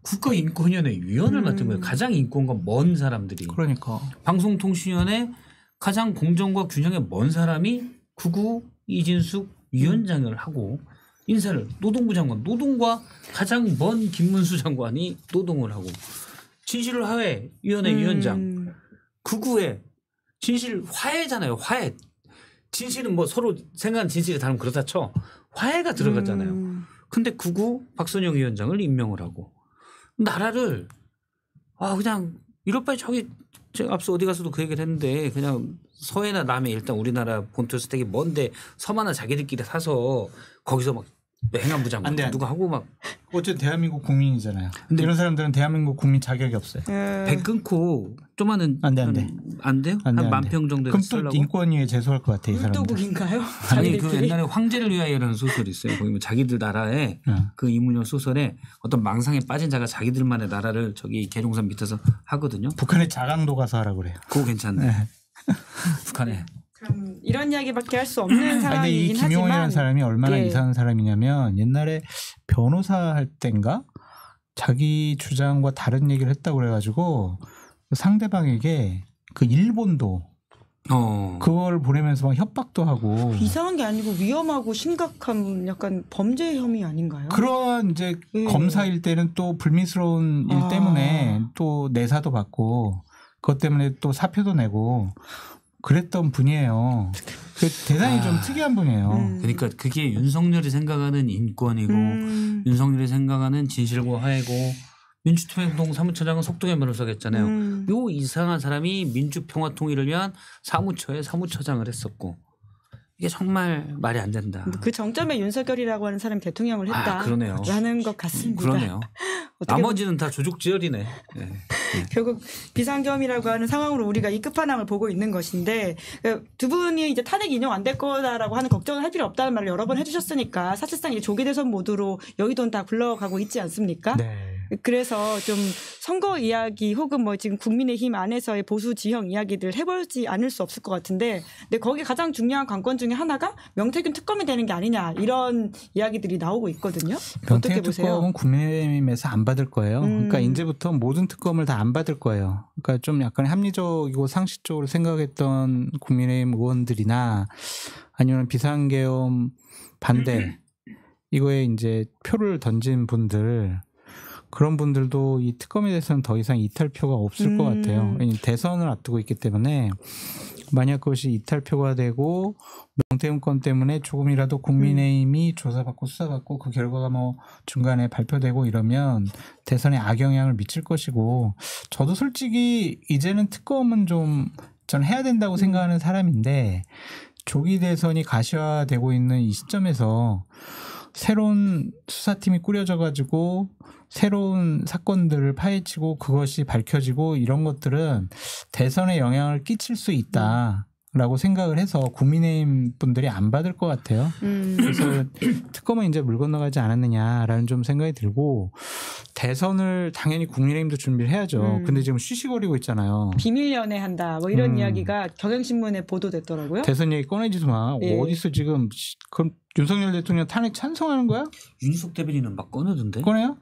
국가인권위원회 위원을 맡은 거예요. 가장 인권과 먼 사람들이. 그러니까. 방송통신위원회 가장 공정과 균형에 먼 사람이 구구 이진숙 위원장을 하고 인사를 노동부 장관, 노동과 가장 먼 김문수 장관이 노동을 하고 진실화해위원회 위원장, 구구에 진실 화해잖아요. 화해. 진실은 뭐 서로 생각하는 진실이 다르면 그렇다 쳐. 화해가 들어갔잖아요. 근데 구구 박선영 위원장을 임명을 하고 나라를 그냥 이럴 바에 저기 제가 앞서 어디 가서도 그 얘기를 했는데 그냥 서해나 남해 일단 우리나라 본토에서 되게 먼데 섬 하나 자기들끼리 사서 거기서 막 행안부장 안 돼. 누가 하고 막 어쨌든 대한민국 국민이잖아요. 근데 이런 사람들은 대한민국 국민 자격이 없어요. 배 끊고 좀하는 안 돼. 안 돼요? 한 10,000평 정도 그럼 쓰려고? 또 인권위에 제소할 것 같아 이 사람들. 물도국인가요? 아니 그 옛날에 황제를 위하여라는 소설이 있어요. 거기 뭐 자기들 나라에 그 이문열 소설에 어떤 망상에 빠진 자가 자기들만의 나라를 저기 계룡산 밑에서 하거든요. 북한에 자강도 가서 하라고 그래요. 그거 괜찮네. 네. 북한에. 참 이런 이야기밖에 할 수 없는 근데 이 상황이긴 김용원이라는 하지만 사람이 얼마나 예. 이상한 사람이냐면 옛날에 변호사 할 땐가 자기 주장과 다른 얘기를 했다고 그래가지고 상대방에게 그 일본도 그걸 보내면서 막 협박도 하고 이상한 게 아니고 위험하고 심각한 약간 범죄 혐의 아닌가요? 그런 이제 예. 검사일 때는 또 불미스러운 일 때문에 또 내사도 받고 그것 때문에 또 사표도 내고 그랬던 분이에요. 대단히 좀 특이한 분이에요. 그러니까 그게 윤석열이 생각하는 인권이고 윤석열이 생각하는 진실과 화해고 민주통일운동 사무처장은 속동의 변호사가 했잖아요. 요 이상한 사람이 민주평화통일을 위한 사무처에 사무처장을 했었고 이게 정말 말이 안 된다. 그 정점에 윤석열이라고 하는 사람이 대통령을 그러네요. 했다라는 것 같습니다. 그러네요. 나머지는 다 조족지혈이네. 네. 결국 비상계엄이라고 하는 상황으로 우리가 이 끝판왕을 보고 있는 것인데 두 분이 이제 탄핵 인용 안 될 거다라고 하는 걱정을 할 필요 없다는 말을 여러 번 해주셨으니까 사실상 이제 조기 대선 모드로 여의도는 다 굴러가고 있지 않습니까? 네. 그래서 좀 선거 이야기 혹은 뭐 지금 국민의힘 안에서의 보수 지형 이야기들 해보지 않을 수 없을 것 같은데 근데 거기 가장 중요한 관건 중에 하나가 명태균 특검이 되는 게 아니냐 이런 이야기들이 나오고 있거든요. 어떻게 명태균 보세요? 특검은 국민의힘에서 안 받을 거예요. 그러니까 이제부터 모든 특검을 다 안 받을 거예요. 그러니까 좀 약간 합리적이고 상식적으로 생각했던 국민의힘 의원들이나 아니면 비상계엄 반대 이거에 이제 표를 던진 분들 그런 분들도 이 특검에 대해서는 더 이상 이탈표가 없을 것 같아요. 대선을 앞두고 있기 때문에 만약 그것이 이탈표가 되고 명태균 건 때문에 조금이라도 국민의힘이 조사받고 수사받고 그 결과가 뭐 중간에 발표되고 이러면 대선에 악영향을 미칠 것이고 저도 솔직히 이제는 특검은 좀 전 해야 된다고 생각하는 사람인데 조기 대선이 가시화되고 있는 이 시점에서 새로운 수사팀이 꾸려져 가지고 새로운 사건들을 파헤치고 그것이 밝혀지고 이런 것들은 대선에 영향을 끼칠 수 있다라고 생각을 해서 국민의힘 분들이 안 받을 것 같아요. 그래서 특검은 이제 물 건너가지 않았느냐라는 좀 생각이 들고 대선을 당연히 국민의힘도 준비를 해야죠. 근데 지금 쉬쉬거리고 있잖아요. 비밀 연애한다 뭐 이런 이야기가 경향신문에 보도됐더라고요. 대선 얘기 꺼내지도 마. 예. 어디서 지금 그럼 윤석열 대통령 탄핵 찬성하는 거야? 윤희숙 대변인은 막 꺼내던데. 꺼내요?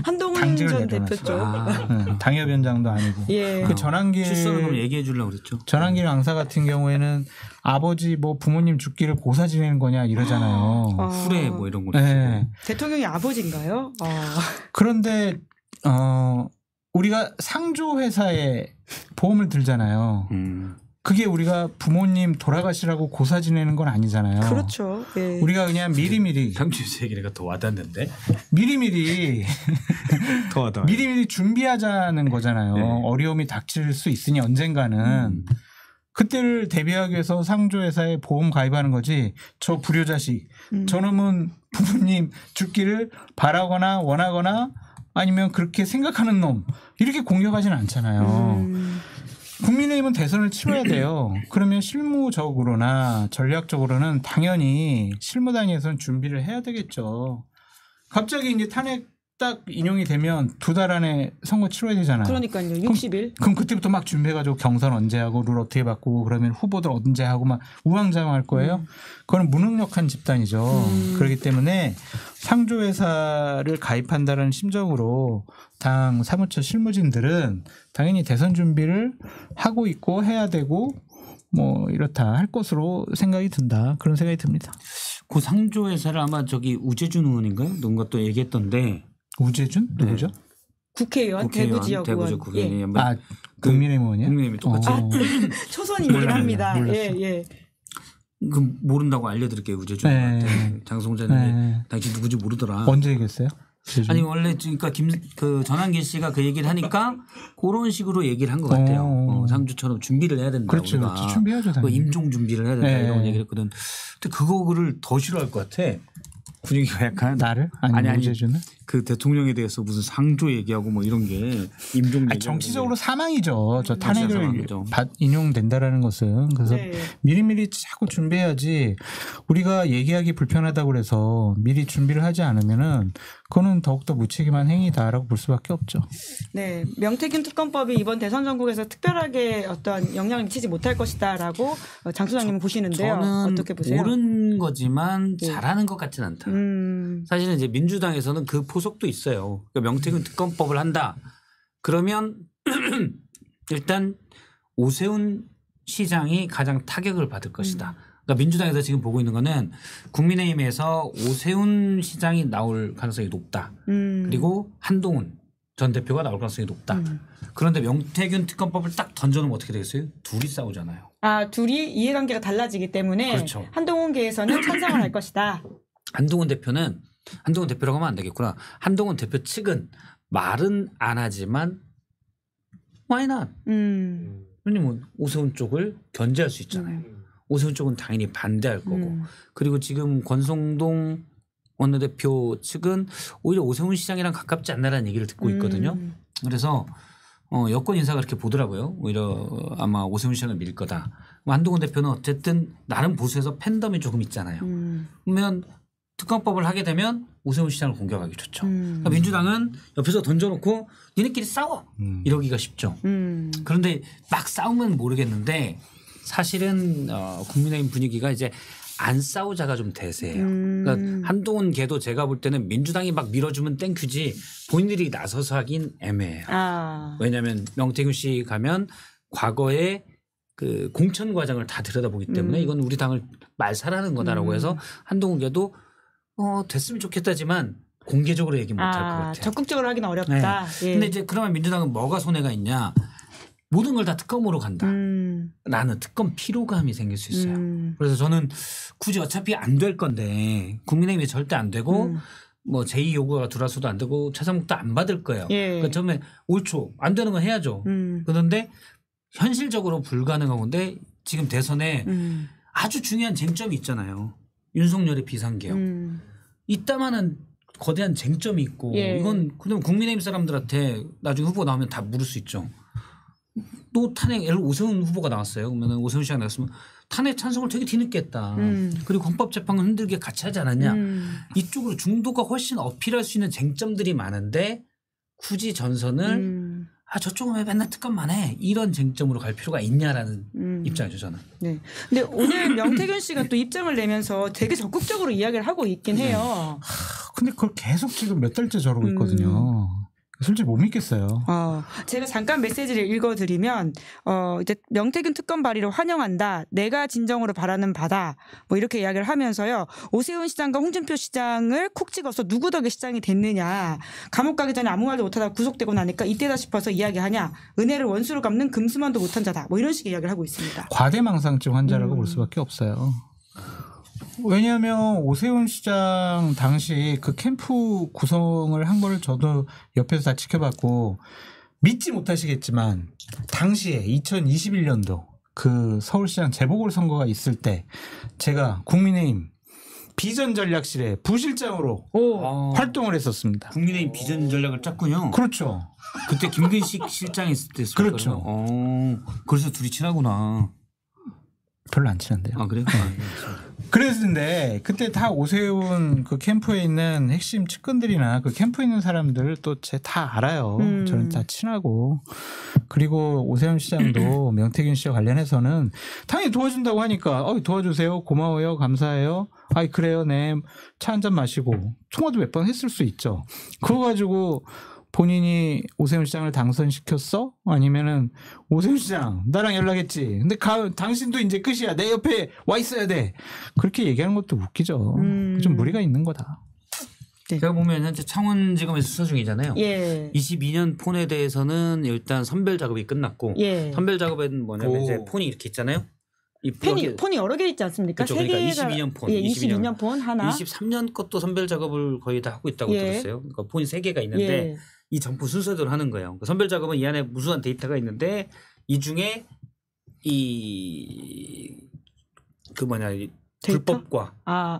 한동훈 당직을 전 내려놨어요. 대표 쪽. 당협위원장도 아니고. 예. 그 전환길 실수는 그럼 얘기해 주려고 그랬죠. 전환길 왕사 같은 경우에는 아버지 뭐 부모님 죽기를 고사 지내는 거냐 이러잖아요. 후레 뭐 이런 거. 네. 대통령이 아버지인가요? 그런데 우리가 상조 회사에 보험을 들잖아요. 그게 우리가 부모님 돌아가시라고 고사 지내는 건 아니잖아요. 그렇죠. 예. 우리가 그냥 미리미리 상주에서 얘기가 더 와닿는데. 미리미리 더 와닿아. 미리미리 준비하자는 거잖아요. 네. 어려움이 닥칠 수 있으니 언젠가는 그때를 대비하기 위해서 상조회사에 보험 가입하는 거지. 저 불효자식 저놈은 부모님 죽기를 바라거나 원하거나 아니면 그렇게 생각하는 놈 이렇게 공격하지는 않잖아요. 국민의힘은 대선을 치러야 돼요. 그러면 실무적으로나 전략적으로는 당연히 실무단위에서는 준비를 해야 되겠죠. 갑자기 이제 탄핵 딱 인용이 되면 2달 안에 선거 치러야 되잖아요. 그러니까요. 60일. 그럼 그때부터 막 준비해가지고 경선 언제 하고 룰 어떻게 바꾸고 그러면 후보들 언제 하고 막 우왕좌왕할 거예요. 그건 무능력한 집단이죠. 그렇기 때문에 상조회사를 가입한다는 심정으로 당 사무처 실무진들은 당연히 대선 준비를 하고 있고 해야 되고 뭐 이렇다 할 것으로 생각이 든다. 그런 생각이 듭니다. 그 상조회사를 아마 저기 우재준 의원인가요? 누군가 또 얘기했던데. 우재준? 누구죠? 국회의원, 대구 지역 의원. 대구 국회의원. 아, 국민의힘 의원이요? 국민의힘이 똑같이. 초선이긴 합니다. 몰랐어요. 예, 예. 그 모른다고 알려드릴게요. 우재준 의원한테. 장성재는 당신 누구지 모르더라. 언제 얘기했어요? 아니 원래 그러니까 그 전환길 씨가 그 얘기를 하니까 그런 식으로 얘기를 한 것 같아요. 상주처럼 준비를 해야 된다. 그렇죠. 우리가. 준비하죠. 그 임종 준비를 해야 된다 네. 이런 얘기를 했거든. 근데 그거를 더 싫어할 것 같아. 분위기가 약간 나를 아니 우재준을 그 대통령에 대해서 무슨 상조 얘기하고 뭐 이런 게 임종 정치적으로 사망이죠. 저 탄핵을 사망이죠. 인용된다라는 것은 그래서 네. 미리미리 자꾸 준비해야지. 우리가 얘기하기 불편하다고 그래서 미리 준비를 하지 않으면은 그거는 더욱더 무책임한 행위다라고 볼 수밖에 없죠. 네, 명태균 특검법이 이번 대선 전국에서 특별하게 어떤 영향을 미치지 못할 것이다라고 장 소장님은 보시는데요. 저는 어떻게 보세요? 옳은 거지만 네. 잘하는 것 같지는 않다. 사실은 이제 민주당에서는 그 포석도 있어요. 그러니까 명태균 특검법을 한다. 그러면 일단 오세훈 시장이 가장 타격을 받을 것이다. 그러니까 민주당에서 지금 보고 있는 거는 국민의힘에서 오세훈 시장이 나올 가능성이 높다. 그리고 한동훈 전 대표가 나올 가능성이 높다. 그런데 명태균 특검법을 딱 던져놓으면 어떻게 되겠어요? 둘이 싸우잖아요. 아, 둘이 이해관계가 달라지기 때문에 그렇죠. 한동훈계에서는 찬성을 할 것이다. 한동훈 대표라고 하면 안 되겠구나. 한동훈 대표 측은 말은 안 하지만 why not? 왜냐면 오세훈 쪽을 견제할 수 있잖아요. 오세훈 쪽은 당연히 반대할 거고. 그리고 지금 권성동 원내대표 측은 오히려 오세훈 시장이랑 가깝지 않나라는 얘기를 듣고 있거든요. 그래서 여권 인사가 그렇게 보더라고요. 오히려 아마 오세훈 시장을 밀 거다. 한동훈 대표는 어쨌든 나름 보수에서 팬덤이 조금 있잖아요. 그러면 특검법을 하게 되면 오세훈 시장을 공격하기 좋죠. 그러니까 민주당은 옆에서 던져놓고 니네끼리 싸워 이러기가 쉽죠. 그런데 막 싸우면 모르겠는데 사실은 국민의힘 분위기가 이제 안 싸우자가 좀 대세예요. 그러니까 한동훈 걔도 제가 볼 때는 민주당이 막 밀어주면 땡큐지 본인들이 나서서 하긴 애매해요. 왜냐하면 명태균 씨 가면 과거에 그 공천 과정을 다 들여다보기 때문에 이건 우리 당을 말살하는 거다라고 해서 한동훈 걔도 됐으면 좋겠다지만 공개적으로 얘기 못할 것 같아요. 적극적으로 하기는 어렵다. 네. 예. 근데 이제 그러면 민주당은 뭐가 손해가 있냐? 모든 걸 다 특검으로 간다. 라는 특검 피로감이 생길 수 있어요. 그래서 저는 굳이 어차피 안 될 건데 국민의힘이 절대 안 되고 뭐 제2 요구가 들어와서도 안 되고 차상목도 안 받을 거예요. 예. 그러니까 처음에 옳죠. 안 되는 건 해야죠. 그런데 현실적으로 불가능한 건데 지금 대선에 아주 중요한 쟁점이 있잖아요. 윤석열의 비상개혁. 이따만한 거대한 쟁점이 있고 예. 이건 그럼 국민의힘 사람들한테 나중에 후보 나오면 다 물을 수 있죠. 또 탄핵 예를 들어 오세훈 후보가 나왔어요. 그러면 오세훈 시장 나왔으면 탄핵 찬성을 되게 뒤늦게 했다. 그리고 헌법재판관 흔들게 같이 하지 않았냐. 이쪽으로 중도가 훨씬 어필할 수 있는 쟁점들이 많은데 굳이 전선을 저쪽은 왜 맨날 특검만 해. 이런 쟁점으로 갈 필요가 있냐라는 입장이죠 저는. 네. 근데 오늘 명태균 씨가 또 입장을 내면서 되게 적극적으로 이야기를 하고 있긴 해요. 근데 그걸 계속 지금 몇 달째 저러고 있거든요. 솔직히 못 믿겠어요. 제가 잠깐 메시지를 읽어드리면 이제 명태균 특검 발의를 환영한다. 내가 진정으로 바라는 바다. 뭐 이렇게 이야기를 하면서요. 오세훈 시장과 홍준표 시장을 콕 찍어서 누구 덕에 시장이 됐느냐. 감옥 가기 전에 아무 말도 못하다가 구속되고 나니까 이때다 싶어서 이야기하냐. 은혜를 원수로 갚는 금수만도 못한 자다. 뭐 이런 식의 이야기를 하고 있습니다. 과대망상증 환자라고 볼 수밖에 없어요. 왜냐하면 오세훈 시장 당시 그 캠프 구성을 한 거를 저도 옆에서 다 지켜봤고 믿지 못하시겠지만 당시에 2021년도 그 서울시장 재보궐선거가 있을 때 제가 국민의힘 비전전략실에 부실장으로 활동을 했었습니다. 국민의힘 비전 전략을 짰군요. 그렇죠. 그때 김근식 실장이 있을 때 그렇죠. 그래서 둘이 친하구나. 별로 안 친한데요. 아 그래요? 그랬는데 그때 다 오세훈 그 캠프에 있는 핵심 측근들이나 그 캠프에 있는 사람들 또 제 다 알아요. 저는 다 친하고. 그리고 오세훈 시장도 명태균 씨와 관련해서는 당연히 도와준다고 하니까 도와주세요. 고마워요. 감사해요. 아이 그래요. 네. 차 한잔 마시고 통화도 몇 번 했을 수 있죠. 그거 가지고 본인이 오세훈 시장을 당선시켰어? 아니면은 오세훈 시장 나랑 연락했지. 근데 당신도 이제 끝이야. 내 옆에 와 있어야 돼. 그렇게 얘기하는 것도 웃기죠. 좀 무리가 있는 거다. 네. 제가 보면 현재 창원지검에서 수사 중이잖아요. 예. 22년 폰에 대해서는 일단 선별 작업이 끝났고 예. 선별 작업은 뭐냐면 이제 폰이 이렇게 있잖아요. 이 폰이 여러 개 있지 않습니까? 그렇죠. 그러니까 22년 폰, 예, 22년 폰 하나. 23년 것도 선별 작업을 거의 다 하고 있다고 예. 들었어요. 그러니까 폰이 3개가 있는데 예. 이 점포 순서대로 하는 거예요. 그러니까 선별 작업은 이 안에 무수한 데이터가 있는데 이 중에 불법과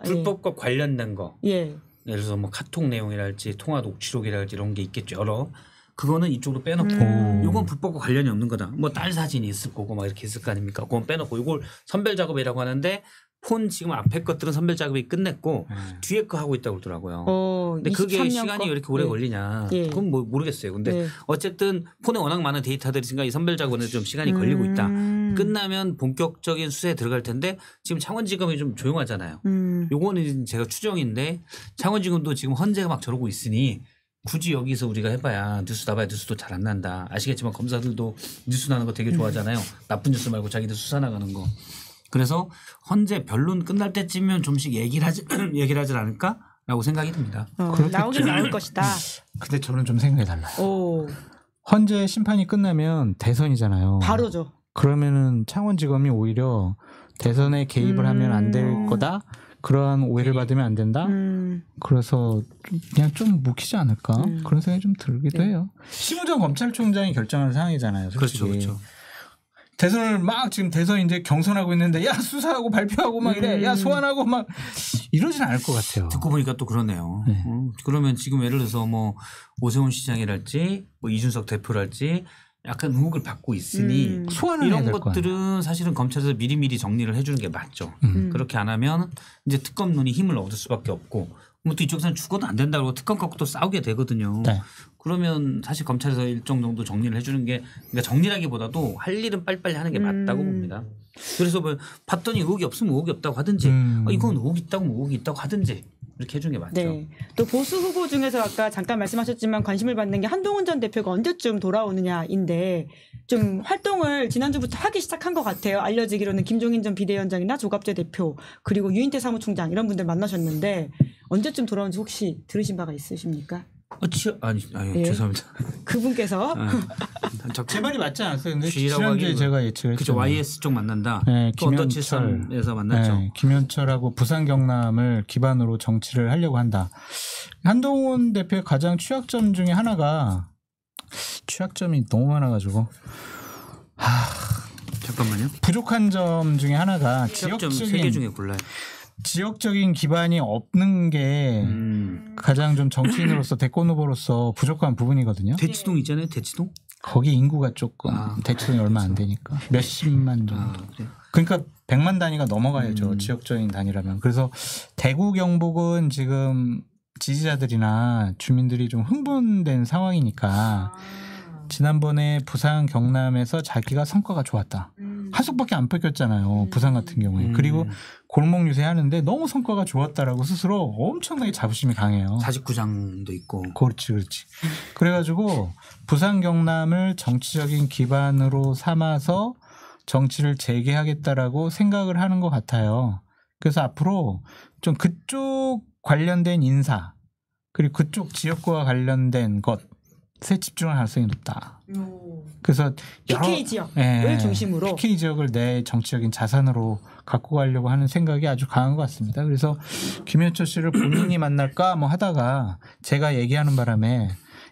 불법과 관련된 거. 예. 예를 들어서 뭐 카톡 내용이랄지 통화 녹취록이랄지 이런 게 있겠죠. 여러. 그거는 이쪽으로 빼놓고 요건 불법과 관련이 없는 거다. 뭐 딸 사진이 있을 거고 막 이렇게 있을 거 아닙니까? 그건 빼놓고 이걸 선별 작업이라고 하는데 폰 지금 앞에 것들은 선별 작업이 끝냈고 뒤에 거 하고 있다고 그러더라고요. 근데 그게 시간이 왜 이렇게 오래 걸리냐? 그건 뭐 모르겠어요. 근데 어쨌든 폰에 워낙 많은 데이터들이 있으니까 이 선별 작업은 좀 시간이 걸리고 있다. 끝나면 본격적인 수사에 들어갈 텐데 지금 창원지검이 좀 조용하잖아요. 요거는 제가 추정인데 창원지검도 지금 헌재가 막 저러고 있으니 굳이 여기서 우리가 해봐야 뉴스 나봐야 뉴스도 잘 안 난다. 아시겠지만 검사들도 뉴스 나는 거 되게 좋아하잖아요. 나쁜 뉴스 말고 자기들 수사 나가는 거. 그래서 헌재 변론 끝날 때쯤이면 좀씩 얘기를 하지 않을까라고 생각이 듭니다. 나오긴 나올 것이다. 근데 저는 좀 생각이 달라요. 헌재 심판이 끝나면 대선이잖아요. 바로죠. 그러면은 창원지검이 오히려 대선에 개입을 하면 안 될 거다. 그러한 오해를 받으면 안 된다. 그래서 그냥 좀 묵히지 않을까 그런 생각이 좀 들기도 해요. 심우정 검찰총장이 결정하는 상황이잖아요. 솔직히. 그렇죠. 대선을 막 지금 대선 이제 경선하고 있는데 야 수사하고 발표하고 막 이래. 야 소환하고 막 이러진 않을 것 같아요. 듣고 보니까 또 그러네요. 네. 그러면 지금 예를 들어서 뭐 오세훈 시장이랄지 뭐 이준석 대표랄지 약간 의혹을 받고 있으니 소환을 이런 것들은 사실은 검찰에서 미리미리 정리를 해주는 게 맞죠. 그렇게 안 하면 이제 특검론이 힘을 얻을 수밖에 없고 뭐 또 이쪽에서는 죽어도 안 된다고 특검 갖고 또 싸우게 되거든요. 네. 그러면 사실 검찰에서 일정 정도 정리를 해주는 게 그러니까 정리라기보다도 할 일은 빨리빨리 하는 게 맞다고 봅니다. 그래서 뭐 봤더니 의혹이 없으면 의혹이 없다고 하든지 이건 의혹이 있다고 의혹이 있다고 하든지 이렇게 해주는 게 맞죠. 네. 또 보수 후보 중에서 아까 잠깐 말씀하셨지만 관심을 받는 게 한동훈 전 대표가 언제쯤 돌아오느냐인데 좀 활동을 지난주부터 하기 시작한 것 같아요. 알려지기로는 김종인 전 비대위원장이나 조갑재 대표 그리고 유인태 사무총장 이런 분들 만나셨는데 언제쯤 돌아오는지 혹시 들으신 바가 있으십니까? 예. 죄송합니다. 그분께서 제 말이 맞지 않았어요. 근데 G라고 지난주에 제가 예측을 그죠. YS 쪽 만난다. 네, 언더칠삼에서 만났죠. 네, 김현철하고 부산 경남을 기반으로 정치를 하려고 한다. 한동훈 대표의 가장 취약점 중에 하나가 취약점이 너무 많아가지고 잠깐만요. 부족한 점 중에 하나가 취약점 3개 중에 골라요. 지역적인 기반이 없는 게 가장 좀 정치인으로서 대권 후보로서 부족한 부분이거든요. 대치동 있잖아요. 대치동. 거기 인구가 조금 대치동이 얼마 안 되니까 몇십만 정도. 그러니까 100만 단위가 넘어가야죠. 지역적인 단위라면. 그래서 대구 경북은 지금 지지자들이나 주민들이 좀 흥분된 상황이니까 지난번에 부산 경남에서 자기가 성과가 좋았다. 한 석밖에 안 뺏겼잖아요. 부산 같은 경우에. 그리고 골목 유세하는데 너무 성과가 좋았다라고 스스로 엄청나게 자부심이 강해요. 49장도 있고. 그렇지. 그래가지고 부산 경남을 정치적인 기반으로 삼아서 정치를 재개하겠다라고 생각을 하는 것 같아요. 그래서 앞으로 좀 그쪽 관련된 인사 그리고 그쪽 지역과 관련된 것에 집중할 가능성이 높다. 그래서 PK 지역을 중심으로 PK 지역을 내 정치적인 자산으로 갖고 가려고 하는 생각이 아주 강한 것 같습니다. 그래서 김현철 씨를 본인이 만날까 뭐 하다가 제가 얘기하는 바람에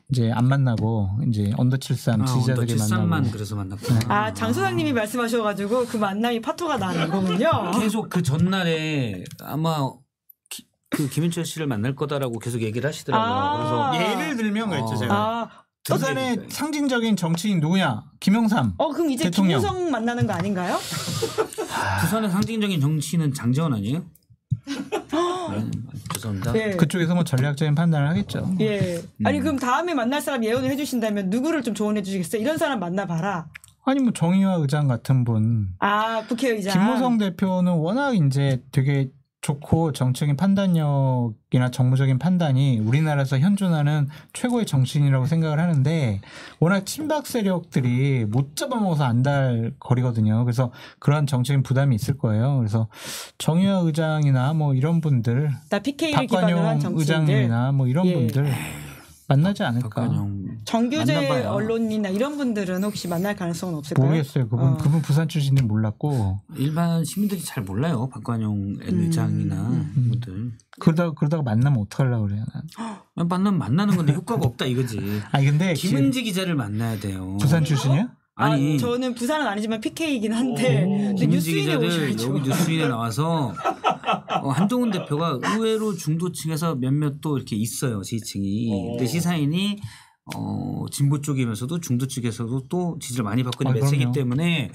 이제 안 만나고 이제 언더73 지지자들이 만나고. 그래서 만났구나. 장 소장님이 말씀하셔가지고 그 만남이 파토가 나는 거군요. 계속 그 전날에 아마 그 김현철 씨를 만날 거다라고 계속 얘기를 하시더라고요. 그래서 예를 들면 그랬죠 제가. 부산의 상징적인 정치인 누구냐? 김영삼. 그럼 이제 대통령. 김무성 만나는 거 아닌가요? 부산의 상징적인 정치인은 장재원 아니에요? 죄송합니다. 네. 그쪽에서 뭐 전략적인 판단을 하겠죠. 예. 아니 그럼 다음에 만날 사람 예언을 해주신다면 누구를 좀 조언해 주시겠어요? 이런 사람 만나봐라. 아니 뭐 정의화 의장 같은 분. 국회의장. 김무성 대표는 워낙 이제 되게 좋고 정치적인 판단력이나 정무적인 판단이 우리나라에서 현존하는 최고의 정치인이라고 생각을 하는데 워낙 친박 세력들이 못 잡아먹어서 안달거리거든요. 그래서 그런 정치적인 부담이 있을 거예요. 그래서 정의화 의장이나 뭐 이런 분들, PK를 기반으로 한 박관용 정치인들. 의장님이나 뭐 이런 분들 만나지 않을까. 박관영 정규제 만나봐요. 언론이나 이런 분들은 혹시 만날 가능성은 없을까요? 모르겠어요. 그분 부산 출신인 몰랐고 일반 시민들이 잘 몰라요. 박관영 의장이나 분들. 그러다가 만나면 어떡하려고 그래요. 난. 만나면 만나는 건데 효과가 없다 이거지. 아니 근데 김은지 기자를 만나야 돼요. 부산 출신이야? 아니 저는 부산은 아니지만 PK이긴 한데 근데 김은지 뉴스인에 기자를 오셔야죠. 여기 뉴스인에 나와서 한동훈 대표가 의외로 중도층에서 몇몇 또 이렇게 있어요 지지층이. 근데 시사인이 진보 쪽이면서도 중도 쪽에서도 또 지지를 많이 받고 있는 매체이기 때문에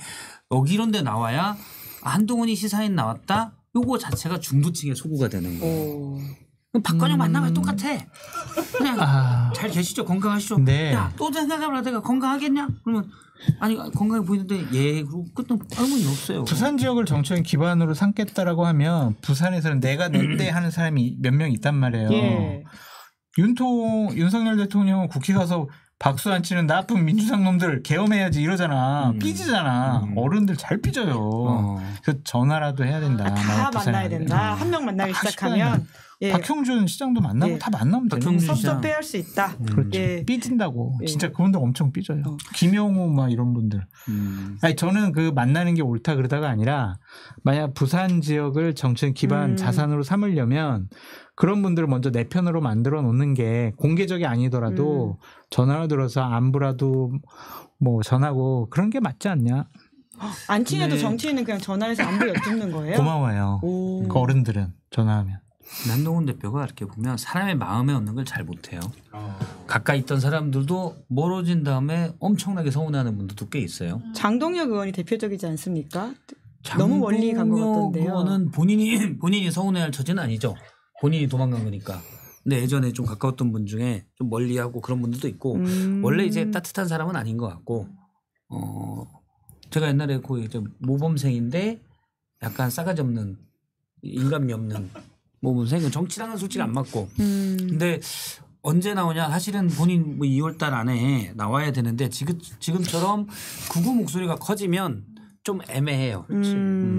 여기 이런 데 나와야 한동훈이 시사인 나왔다. 요거 자체가 중도층의 소구가 되는 거예요. 그럼 박관영 만나면 똑같아. 그냥 잘 계시죠? 건강하시죠? 네. 야, 또 생각해보라. 내가 건강하겠냐? 그러면 아니 건강해 보이는데 그리고 끝은 아무것도 없어요. 부산 지역을 정치적인 기반으로 삼겠다라고 하면 부산에서는 내가 낸데 하는 사람이 몇 명 있단 말이에요. 예. 윤석열 대통령은 국회 가서 박수 안 치는 나쁜 민주당 놈들 계엄해야지 이러잖아. 삐지잖아. 어른들 잘 삐져요. 그래서 전화라도 해야 된다. 다 만나야 된다. 한 명 만나기 시작하면 예. 박형준 시장도 만나고 예. 다 만나면 되는 거죠. 섭섭해할 수 있다. 그렇죠. 예. 삐진다고. 예. 진짜 그분들 엄청 삐져요. 김영우 막 이런 분들. 아니 저는 그 만나는 게 옳다 그러다가 아니라 만약 부산 지역을 정치적 기반 자산으로 삼으려면 그런 분들을 먼저 내 편으로 만들어 놓는 게 공개적이 아니더라도 전화를 들어서 안부라도 뭐 전하고 그런 게 맞지 않냐. 안 친해도 정치인은 그냥 전화해서 안부 여쭙는 거예요? 고마워요. 그 어른들은 전화하면. 한동훈 대표가 이렇게 보면 사람의 마음에 얻는 걸 잘 못해요. 가까이 있던 사람들도 멀어진 다음에 엄청나게 서운해하는 분들도 꽤 있어요. 장동혁 의원이 대표적이지 않습니까? 너무 멀리 간 것 같던데요. 장동혁 의원은 본인이 서운해할 처지는 아니죠. 본인이 도망간 거니까. 근데 예전에 좀 가까웠던 분 중에 좀 멀리하고 그런 분들도 있고 원래 이제 따뜻한 사람은 아닌 것 같고 제가 옛날에 그 이제 모범생인데 약간 싸가지 없는 인간미 없는 모범생 정치랑은 솔직히 안 맞고 근데 언제 나오냐 사실은 본인 뭐 2월달 안에 나와야 되는데 지금처럼 극우 목소리가 커지면 좀 애매해요.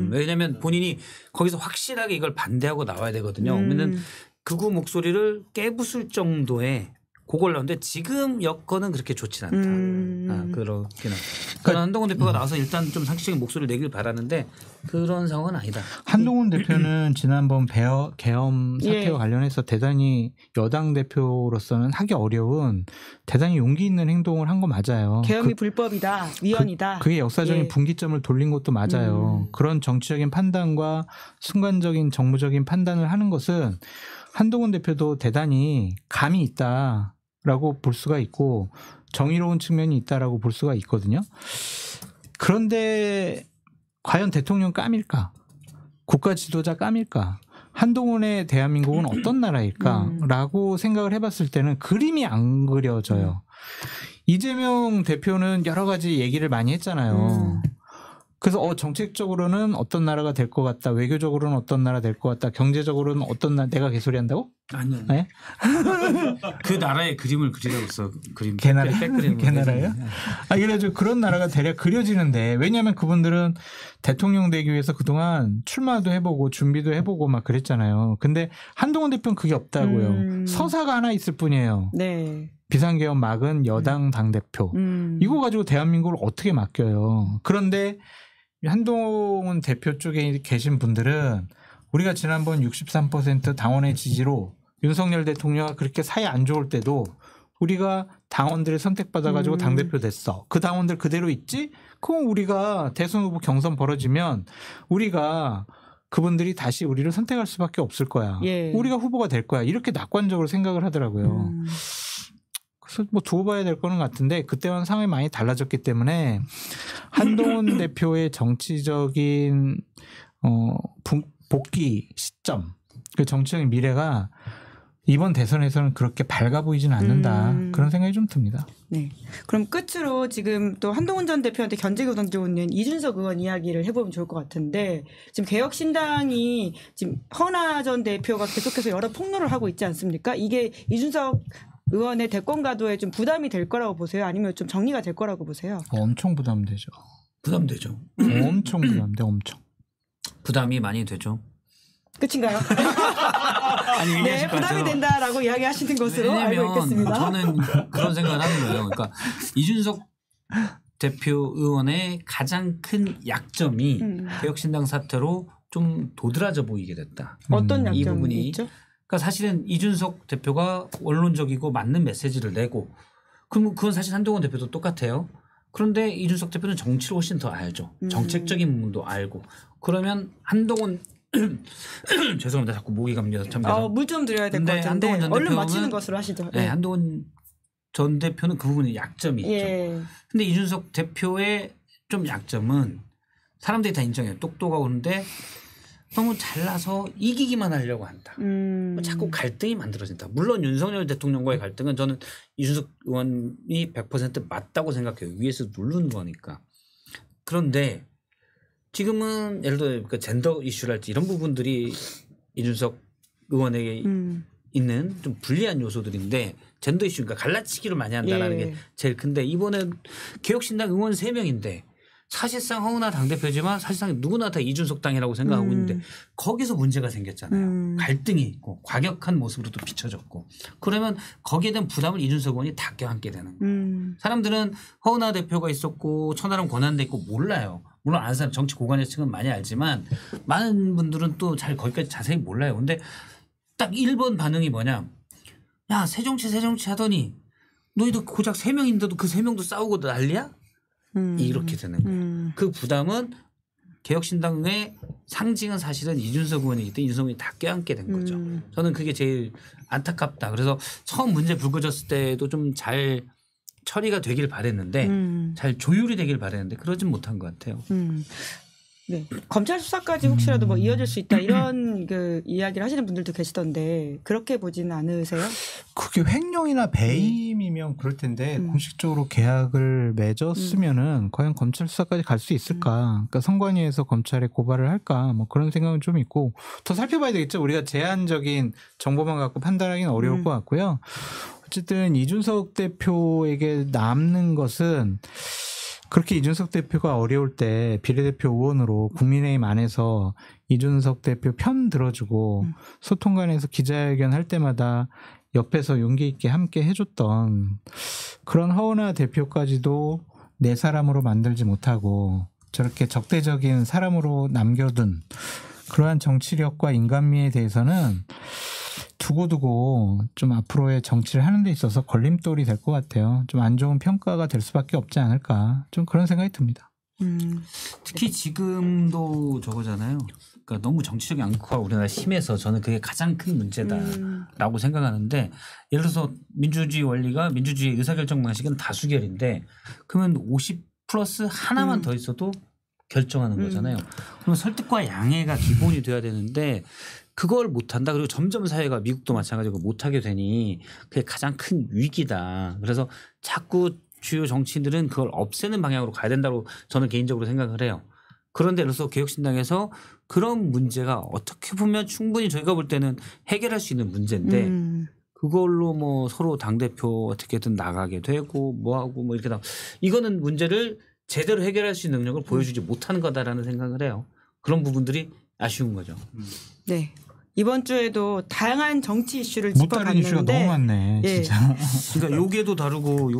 왜냐하면 본인이 거기서 확실하게 이걸 반대하고 나와야 되거든요. 그러면 극우 목소리를 깨부술 정도의 그걸 나오는데 지금 여건은 그렇게 좋진 않다. 그렇긴 하다. 그러니까 한동훈 대표가 나와서 일단 좀 상식적인 목소리를 내길 바라는데 그런 상황은 아니다. 한동훈 대표는 지난번 계엄 사태와 관련해서 대단히 여당 대표로서는 하기 어려운 대단히 용기 있는 행동을 한 거 맞아요. 계엄이 불법이다. 위헌이다. 그게 역사적인 분기점을 돌린 것도 맞아요. 그런 정치적인 판단과 순간적인 정무적인 판단을 하는 것은 한동훈 대표도 대단히 감이 있다라고 볼 수가 있고 정의로운 측면이 있다라고 볼 수가 있거든요. 그런데 과연 대통령 깜일까? 국가 지도자 깜일까? 한동훈의 대한민국은 어떤 나라일까라고 생각을 해봤을 때는 그림이 안 그려져요. 이재명 대표는 여러 가지 얘기를 많이 했잖아요. 그래서 정책적으로는 어떤 나라가 될 것 같다. 외교적으로는 어떤 나라 될 것 같다. 경제적으로는 어떤 나라 내가 개소리 한다고? 아니요. 네? 그 나라의 그림을 그리라고 써. 그림. 개나라? 백그림. 개나라예요? 그래가지고 그런 나라가 대략 그려지는데 왜냐하면 그분들은 대통령 되기 위해서 그동안 출마도 해보고 준비도 해보고 막 그랬잖아요. 근데 한동훈 대표는 그게 없다고요. 서사가 하나 있을 뿐이에요. 네. 비상계엄 막은 여당 당대표. 이거 가지고 대한민국을 어떻게 맡겨요. 그런데 한동훈 대표 쪽에 계신 분들은 우리가 지난번 63% 당원의 지지로 윤석열 대통령이 그렇게 사이 안 좋을 때도 우리가 당원들을 선택받아가지고 당대표 됐어. 그 당원들 그대로 있지? 그럼 우리가 대선 후보 경선 벌어지면 우리가 그분들이 다시 우리를 선택할 수밖에 없을 거야. 예. 우리가 후보가 될 거야. 이렇게 낙관적으로 생각을 하더라고요. 그래서 뭐 두고 봐야 될 거는 같은데 그때와는 상황이 많이 달라졌기 때문에 한동훈 대표의 정치적인 복귀 시점, 그 정치적인 미래가 이번 대선에서는 그렇게 밝아 보이지는 않는다. 그런 생각이 좀 듭니다. 네. 그럼 끝으로 지금 또 한동훈 전 대표한테 견제구 던지고 있는 이준석 의원 이야기를 해보면 좋을 것 같은데 지금 개혁신당이 지금 허나 전 대표가 계속해서 여러 폭로를 하고 있지 않습니까? 이게 이준석 의원의 대권 가도에 좀 부담이 될 거라고 보세요? 아니면 좀 정리가 될 거라고 보세요? 엄청 부담되죠. 부담되죠. 엄청 부담돼, 엄청. 부담이 많이 되죠. 끝인가요? 아니, 네, 얘기하실 것 부담이 같아서. 된다라고 이야기하시는 것으로 알고 왜냐면 있겠습니다. 저는 그런 생각을 하는 거예요. 그러니까 이준석 대표 의원의 가장 큰 약점이 개혁신당 사태로 좀 도드라져 보이게 됐다. 어떤 이 약점이 부분이 있죠? 그러니까 사실은 이준석 대표가 원론적이고 맞는 메시지를 내고 그럼 그건 사실 한동훈 대표도 똑같아요. 그런데 이준석 대표는 정치를 훨씬 더 알죠. 정책적인 부분도 알고. 그러면 한동훈 죄송합니다. 자꾸 목이 감겨서 참 물 좀 드려야 될 것 근데 같은데 한동훈 전 얼른 대표는- 마치는 것으로 하시죠. 네, 한동훈 전 대표는 그 부분에 약점이 있죠. 예. 근데 이준석 대표의 좀 약점은 사람들이 다 인정해요. 똑똑하고 그런데 너무 잘나서 이기기만 하려고 한다. 자꾸 갈등이 만들어진다. 물론 윤석열 대통령과의 갈등은 저는 이준석 의원이 100% 맞다고 생각해요. 위에서 누르는 거니까. 그런데 지금은 예를 들어 그 젠더 이슈랄지 이런 부분들이 이준석 의원에게 있는 좀 불리한 요소들인데 젠더 이슈 그러니까 갈라치기를 많이 한다는 게 제일 큰데 이번엔 개혁신당 의원 3명인데 사실상 허은하 당대표지만 사실상 누구나 다 이준석 당이라고 생각하고 있는데 거기서 문제가 생겼잖아요. 갈등이 있고 과격한 모습으로 또 비춰졌고 그러면 거기에 대한 부담을 이준석 의원이 다 껴안게 되는 거예요. 사람들은 허은하 대표가 있었고 천하람 권한대 있고 몰라요. 물론 아는 사람 정치 고관의 층은 많이 알지만 많은 분들은 또 잘 거기까지 자세히 몰라요. 근데 딱 1번 반응이 뭐냐. 야 새정치 하더니 너희도 고작 3명인데도 그 3명도 싸우고 난리야? 이렇게 되는 거예요. 그 부담은 개혁신당의 상징은 사실은 이준석 의원이기 때문에 이준석 의원이 다 껴안게 된 거죠. 저는 그게 제일 안타깝다. 그래서 처음 문제 불거졌을 때도 좀 잘 처리가 되길 바랬는데 잘 조율이 되길 바랬는데 그러진 못한 것 같아요. 네. 검찰 수사까지 혹시라도 뭐 이어질 수 있다 이런 그 이야기를 하시는 분들도 계시던데 그렇게 보지는 않으세요? 그게 횡령이나 배임이면 그럴 텐데 공식적으로 계약을 맺었으면은 과연 검찰 수사까지 갈 수 있을까? 그러니까 선관위에서 검찰에 고발을 할까? 뭐 그런 생각은 좀 있고 더 살펴봐야 되겠죠. 우리가 제한적인 정보만 갖고 판단하기는 어려울 것 같고요. 어쨌든 이준석 대표에게 남는 것은 그렇게 이준석 대표가 어려울 때 비례대표 의원으로 국민의힘 안에서 이준석 대표 편 들어주고 소통관에서 기자회견 할 때마다 옆에서 용기 있게 함께 해줬던 그런 허은하 대표까지도 내 사람으로 만들지 못하고 저렇게 적대적인 사람으로 남겨둔 그러한 정치력과 인간미에 대해서는 두고두고 좀 앞으로의 정치를 하는 데 있어서 걸림돌이 될 것 같아요. 좀 안 좋은 평가가 될 수밖에 없지 않을까. 좀 그런 생각이 듭니다. 특히 지금도 저거잖아요. 그러니까 너무 정치적인 양극화가 우리나라 심해서 저는 그게 가장 큰 문제다라고 생각하는데 예를 들어서 민주주의 원리가 민주주의 의사결정 방식은 다수결인데 그러면 50 플러스 하나만 더 있어도 결정하는 거잖아요. 그러면 설득과 양해가 기본이 돼야 되는데 그걸 못한다. 그리고 점점 사회가 미국도 마찬가지고 못하게 되니 그게 가장 큰 위기다. 그래서 자꾸 주요 정치인들은 그걸 없애는 방향으로 가야 된다고 저는 개인적으로 생각을 해요. 그런데 예를 들어서 개혁신당에서 그런 문제가 어떻게 보면 충분히 저희가 볼 때는 해결할 수 있는 문제인데 그걸로 뭐 서로 당대표 어떻게든 나가게 되고 뭐하고 뭐 이렇게 이거는 문제를 제대로 해결할 수 있는 능력을 보여주지 못하는 거다라는 생각을 해요. 그런 부분들이 아쉬운 거죠. 네. 이번 주에도 다양한 정치 이슈를 못 다른 이슈가 짚어봤는데 너무 많네. 예. 진짜. 그러니까 요게도 다르고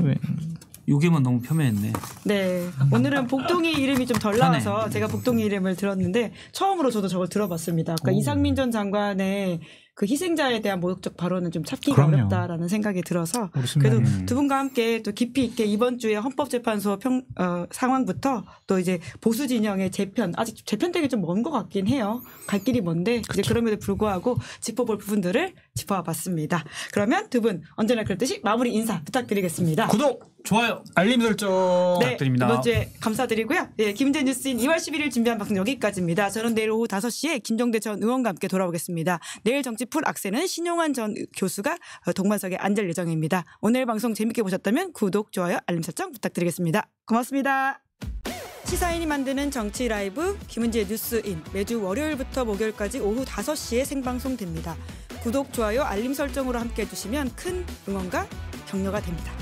네. 요게만 너무 폄훼했네. 네. 오늘은 복동이 이름이 좀 덜 나와서 제가 복동이 이름을 들었는데 처음으로 저도 저걸 들어봤습니다. 그러니까 이상민 전 장관의 그 희생자에 대한 모욕적 발언은 좀 찾기가 그럼요. 어렵다라는 생각이 들어서 그렇습니다. 그래도 두 분과 함께 또 깊이 있게 이번 주에 헌법재판소 상황부터 또 이제 보수 진영의 재편 아직 재편되기 좀 먼 것 같긴 해요. 갈 길이 먼데 이제 그럼에도 불구하고 짚어볼 부분들을 짚어봤습니다. 그러면 두 분 언제나 그랬듯이 마무리 인사 부탁드리겠습니다. 구독, 좋아요. 알림 설정. 네, 부탁드립니다. 이번 주에 감사드리고요. 네, 김은재 뉴스인 2월 11일 준비한 방송 여기까지입니다. 저는 내일 오후 5시에 김종대 전 의원과 함께 돌아오겠습니다. 내일 정치 풀 악세는 신용환 전 교수가 동반석에 앉을 예정입니다. 오늘 방송 재밌게 보셨다면 구독, 좋아요, 알림 설정 부탁드리겠습니다. 고맙습니다. 시사인이 만드는 정치 라이브 김은재 뉴스인 매주 월요일부터 목요일까지 오후 5시에 생방송됩니다. 구독, 좋아요, 알림 설정으로 함께해 주시면 큰 응원과 격려가 됩니다.